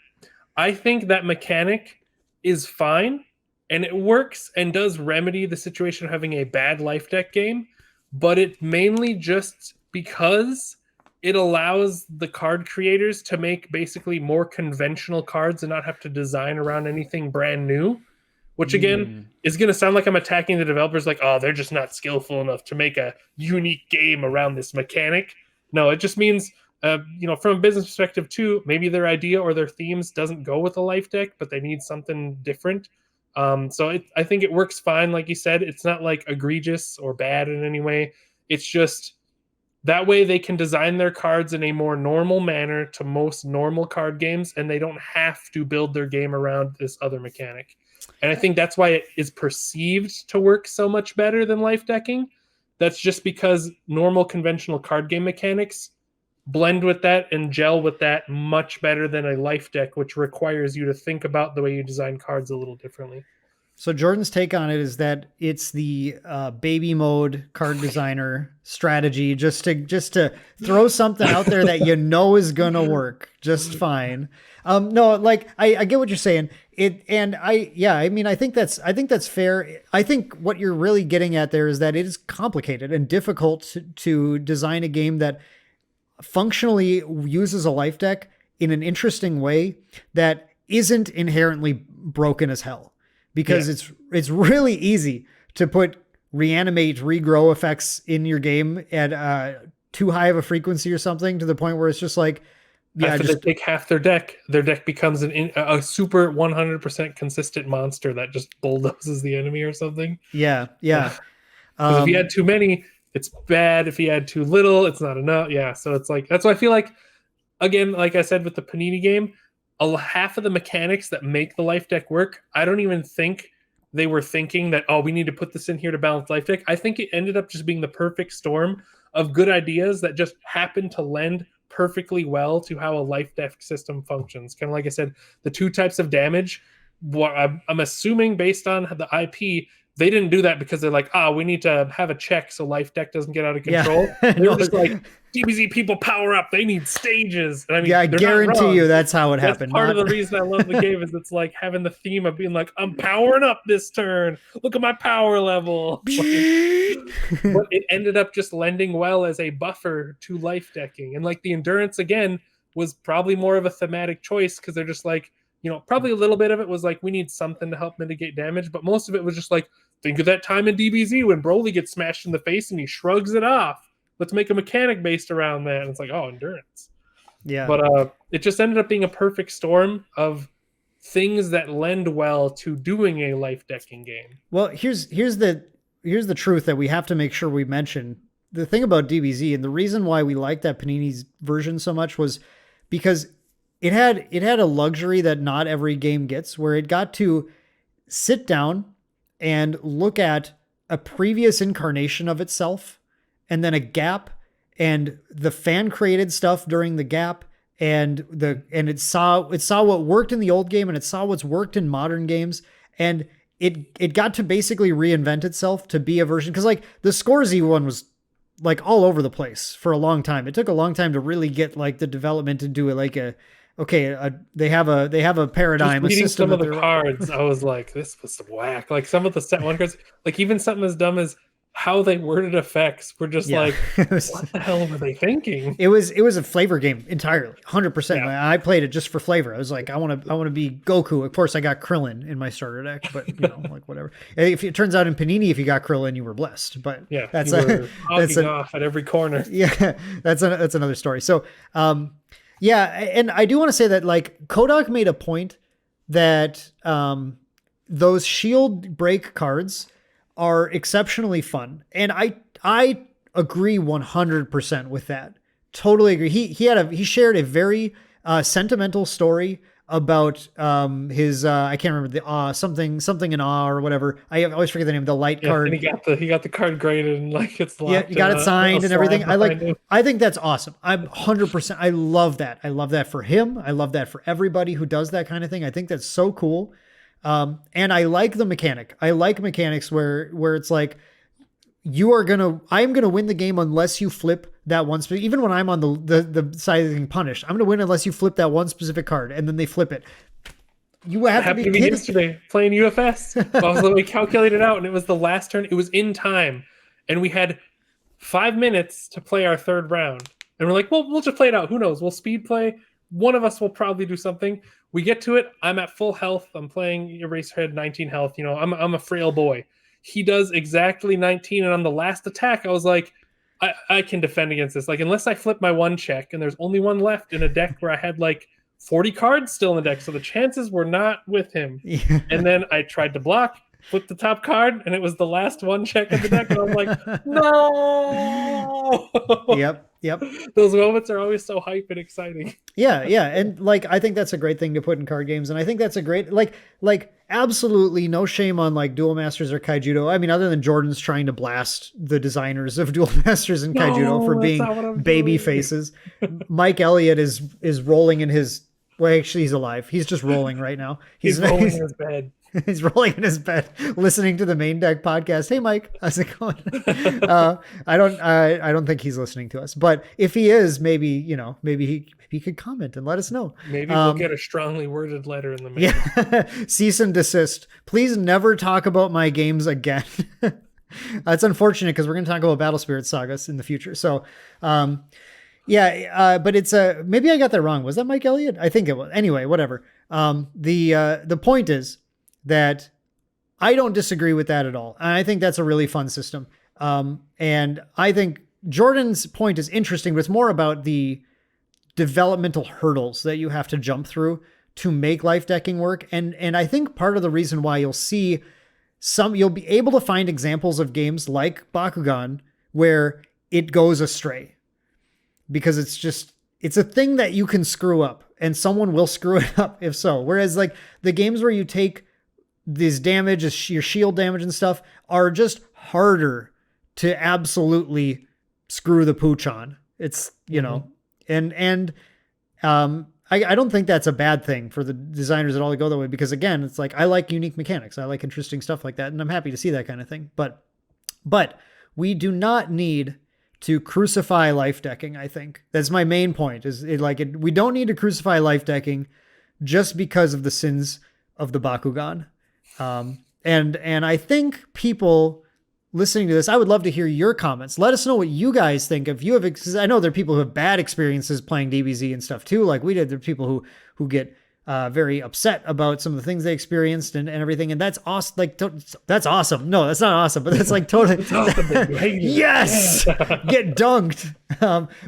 I think that mechanic is fine, and it works and does remedy the situation of having a bad life deck game, but it mainly just because it allows the card creators to make basically more conventional cards and not have to design around anything brand new, which again is going to sound like I'm attacking the developers like, oh, they're just not skillful enough to make a unique game around this mechanic. No, it just means from a business perspective too, maybe their idea or their themes doesn't go with a life deck, but they need something different. I think it works fine. Like you said, it's not like egregious or bad in any way. It's just that way they can design their cards in a more normal manner to most normal card games, and they don't have to build their game around this other mechanic. And I think that's why it is perceived to work so much better than Lifedecking. That's just because normal conventional card game mechanics blend with that and gel with that much better than a life deck, which requires you to think about the way you design cards a little differently. So Jordan's take on it is that it's the baby mode card designer strategy, just to throw something out there that is gonna work just fine. No, like I get what you're saying. I think that's fair. I think what you're really getting at there is that it is complicated and difficult to design a game that functionally uses a life deck in an interesting way that isn't inherently broken as hell, because it's really easy to put reanimate, regrow effects in your game at too high of a frequency or something, to the point where it's just like, after they take half their deck becomes a super 100% consistent monster that just bulldozes the enemy or something. Yeah. Because if you had too many, it's bad. If you had too little, it's not enough. Yeah, so it's like, that's why I feel like, again, like I said with the Panini game, half of the mechanics that make the life deck work, I don't even think they were thinking that, oh, we need to put this in here to balance life deck. I think it ended up just being the perfect storm of good ideas that just happened to lend perfectly well to how a life deck system functions. Kind of like I said, the 2 types of damage, I'm assuming based on the IP, they didn't do that because they're like, we need to have a check so life deck doesn't get out of control. Yeah. They were just like, DBZ people power up. They need stages. And I mean, I guarantee you that's how it happened. Part of the reason I love the game is it's like having the theme of being like, I'm powering up this turn. Look at my power level. But it ended up just lending well as a buffer to life decking. And like the endurance, again, was probably more of a thematic choice, because they're just like, probably a little bit of it was like, we need something to help mitigate damage. But most of it was just like, think of that time in DBZ when Broly gets smashed in the face and he shrugs it off. Let's make a mechanic based around that. And it's like, endurance. Yeah. But it just ended up being a perfect storm of things that lend well to doing a life decking game. Well, here's the truth that we have to make sure we mention. The thing about DBZ, and the reason why we like that Panini's version so much, was because it had a luxury that not every game gets, where it got to sit down and look at a previous incarnation of itself, and then a gap, and the fan created stuff during the gap, and it saw what worked in the old game, and it saw what's worked in modern games, and it got to basically reinvent itself to be a version. Because like the Scorzy one was like all over the place for a long time. It took a long time to really get like the development to do it. Like they have a paradigm. Just reading a system some of the cards, I was like, this was whack. Like some of the set 1 cards, like even something as dumb as how they worded effects were just like, what the hell were they thinking? It was a flavor game entirely, 100%. Yeah. I played it just for flavor. I was like, I want to be Goku. Of course, I got Krillin in my starter deck, but like whatever. If it turns out in Panini, if you got Krillin, you were blessed. But yeah, that's off at every corner. Yeah, that's another story. So, yeah, and I do want to say that like Kohdok made a point that those shield break cards are exceptionally fun. And I agree 100% with that. Totally agree. He shared a very sentimental story about his I can't remember the something in awe or whatever. I always forget the name. The light card. And he got the card graded and like it's locked. Yeah, you got it signed and everything. I think that's awesome. I'm 100%. I love that. I love that for him. I love that for everybody who does that kind of thing. I think that's so cool. And I like the mechanic. I like mechanics where it's like I'm gonna win the game unless you flip that one. Even when I'm on the side of getting punished, I'm gonna win unless you flip that one specific card, and then they flip it. You have to be kidding. Yesterday playing UFS. We calculated out, and it was the last turn. It was in time, and we had 5 minutes to play our third round. And we're like, well, we'll just play it out. Who knows? We'll speed play. One of us will probably do something. We get to it. I'm at full health. I'm playing Eraserhead, 19 health. I'm a frail boy. He does exactly 19, and on the last attack, I was like, I can defend against this. Like, unless I flip my one check, and there's only one left in a deck where I had like 40 cards still in the deck, so the chances were not with him. Yeah. And then I tried to block, flipped the top card, and it was the last one check in the deck, and I'm like, no! Yep. Those moments are always so hype and exciting. Yeah. And like, I think that's a great thing to put in card games. And I think that's a great, like absolutely no shame on like Duel Masters or Kaijudo. I mean, other than Jordan's trying to blast the designers of Duel Masters and Kaijudo for being baby faces. Mike Elliott is rolling in his, well, actually he's alive. He's just rolling right now. He's rolling in his bed. He's rolling in his bed, listening to the Maindeck podcast. Hey, Mike, how's it going? I don't think he's listening to us, but if he is, maybe he could comment and let us know. Maybe we'll get a strongly worded letter in the mail. Yeah, cease and desist. Please never talk about my games again. That's unfortunate because we're going to talk about Battle Spirit Sagas in the future. So, But it's maybe I got that wrong. Was that Mike Elliott? I think it was. Anyway, whatever. The point is that I don't disagree with that at all. I think that's a really fun system. And I think Jordan's point is interesting, but it's more about the developmental hurdles that you have to jump through to make Lifedecking work. And I think part of the reason why you'll be able to find examples of games like Bakugan where it goes astray. Because it's a thing that you can screw up and someone will screw it up if so. Whereas like the games where you take this damage, your shield damage and stuff are just harder to absolutely screw the pooch on. It's, you know, and I don't think that's a bad thing for the designers at all to go that way, because again, it's like, I like unique mechanics. I like interesting stuff like that. And I'm happy to see that kind of thing, but we do not need to crucify Lifedecking. I think that's my main point we don't need to crucify Lifedecking just because of the sins of the Bakugan. And I think people listening to this, I would love to hear your comments. Let us know what you guys think. If you have, because I know there are people who have bad experiences playing DBZ and stuff too, like we did. There are people who get very upset about some of the things they experienced and everything. And that's awesome. Like, that's awesome. No, that's not awesome, but that's like totally, awesome, yes, get dunked.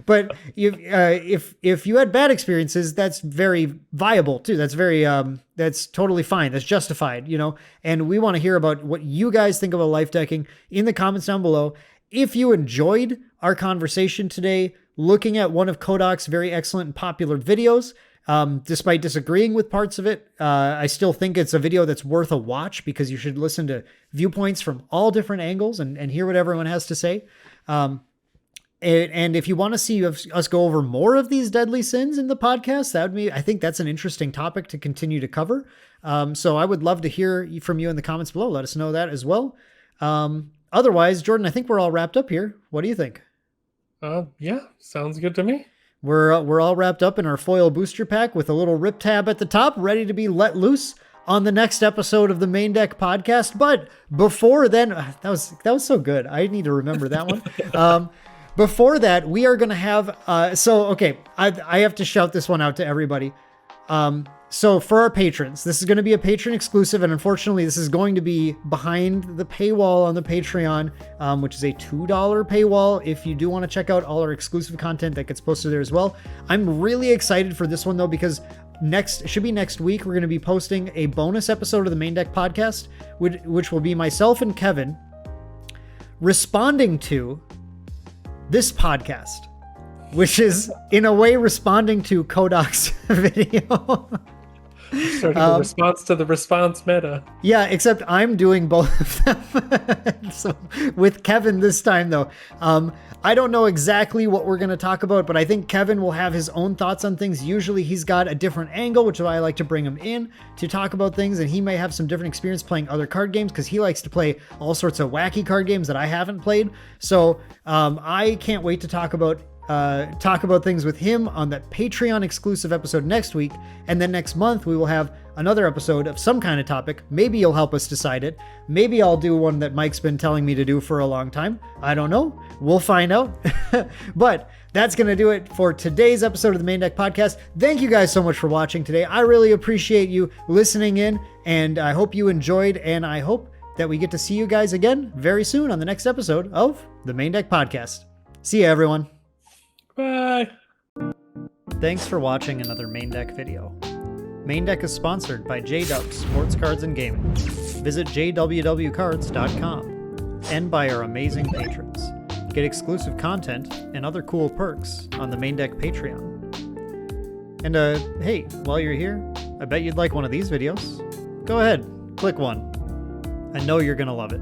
But if you had bad experiences, that's very viable too. That's very, that's totally fine. That's justified, you know, and we want to hear about what you guys think about Lifedecking in the comments down below. If you enjoyed our conversation today, looking at one of Kohdok's very excellent and popular videos, despite disagreeing with parts of it, I still think it's a video that's worth a watch, because you should listen to viewpoints from all different angles and hear what everyone has to say. And if you want to see us go over more of these deadly sins in the podcast, I think that's an interesting topic to continue to cover. So I would love to hear from you in the comments below. Let us know that as well. Otherwise, Jordan, I think we're all wrapped up here. What do you think? Yeah, sounds good to me. We're all wrapped up in our foil booster pack with a little rip tab at the top, ready to be let loose on the next episode of the Maindeck podcast. But before then, that was so good. I need to remember that one. Before that, we are going to have, I have to shout this one out to everybody. So for our patrons, this is going to be a patron exclusive, and unfortunately this is going to be behind the paywall on the Patreon, which is a $2 paywall. If you do want to check out all our exclusive content that gets posted there as well. I'm really excited for this one though, because next week, we're going to be posting a bonus episode of the Maindeck podcast, which will be myself and Kevin responding to this podcast, which is in a way responding to Kohdok's video. Starting the response to the response meta. Yeah, except I'm doing both of them. So with Kevin this time though, I don't know exactly what we're going to talk about, but I think Kevin will have his own thoughts on things. Usually he's got a different angle, which is why I like to bring him in to talk about things, and he may have some different experience playing other card games because he likes to play all sorts of wacky card games that I haven't played. So I can't wait to talk about things with him on that Patreon exclusive episode next week. And then next month we will have another episode of some kind of topic. Maybe you'll help us decide it. Maybe I'll do one that Mike's been telling me to do for a long time. I don't know. We'll find out. But that's going to do it for today's episode of the Maindeck podcast. Thank you guys so much for watching today. I really appreciate you listening in, and I hope you enjoyed, and I hope that we get to see you guys again very soon on the next episode of the Maindeck podcast. See ya, everyone. Bye. Thanks for watching another Maindeck video. Maindeck is sponsored by JW Sports Cards and Gaming. Visit jwwcards.com and by our amazing patrons. Get exclusive content and other cool perks on the Maindeck Patreon. And hey, while you're here, I bet you'd like one of these videos. Go ahead, click one. I know you're gonna love it.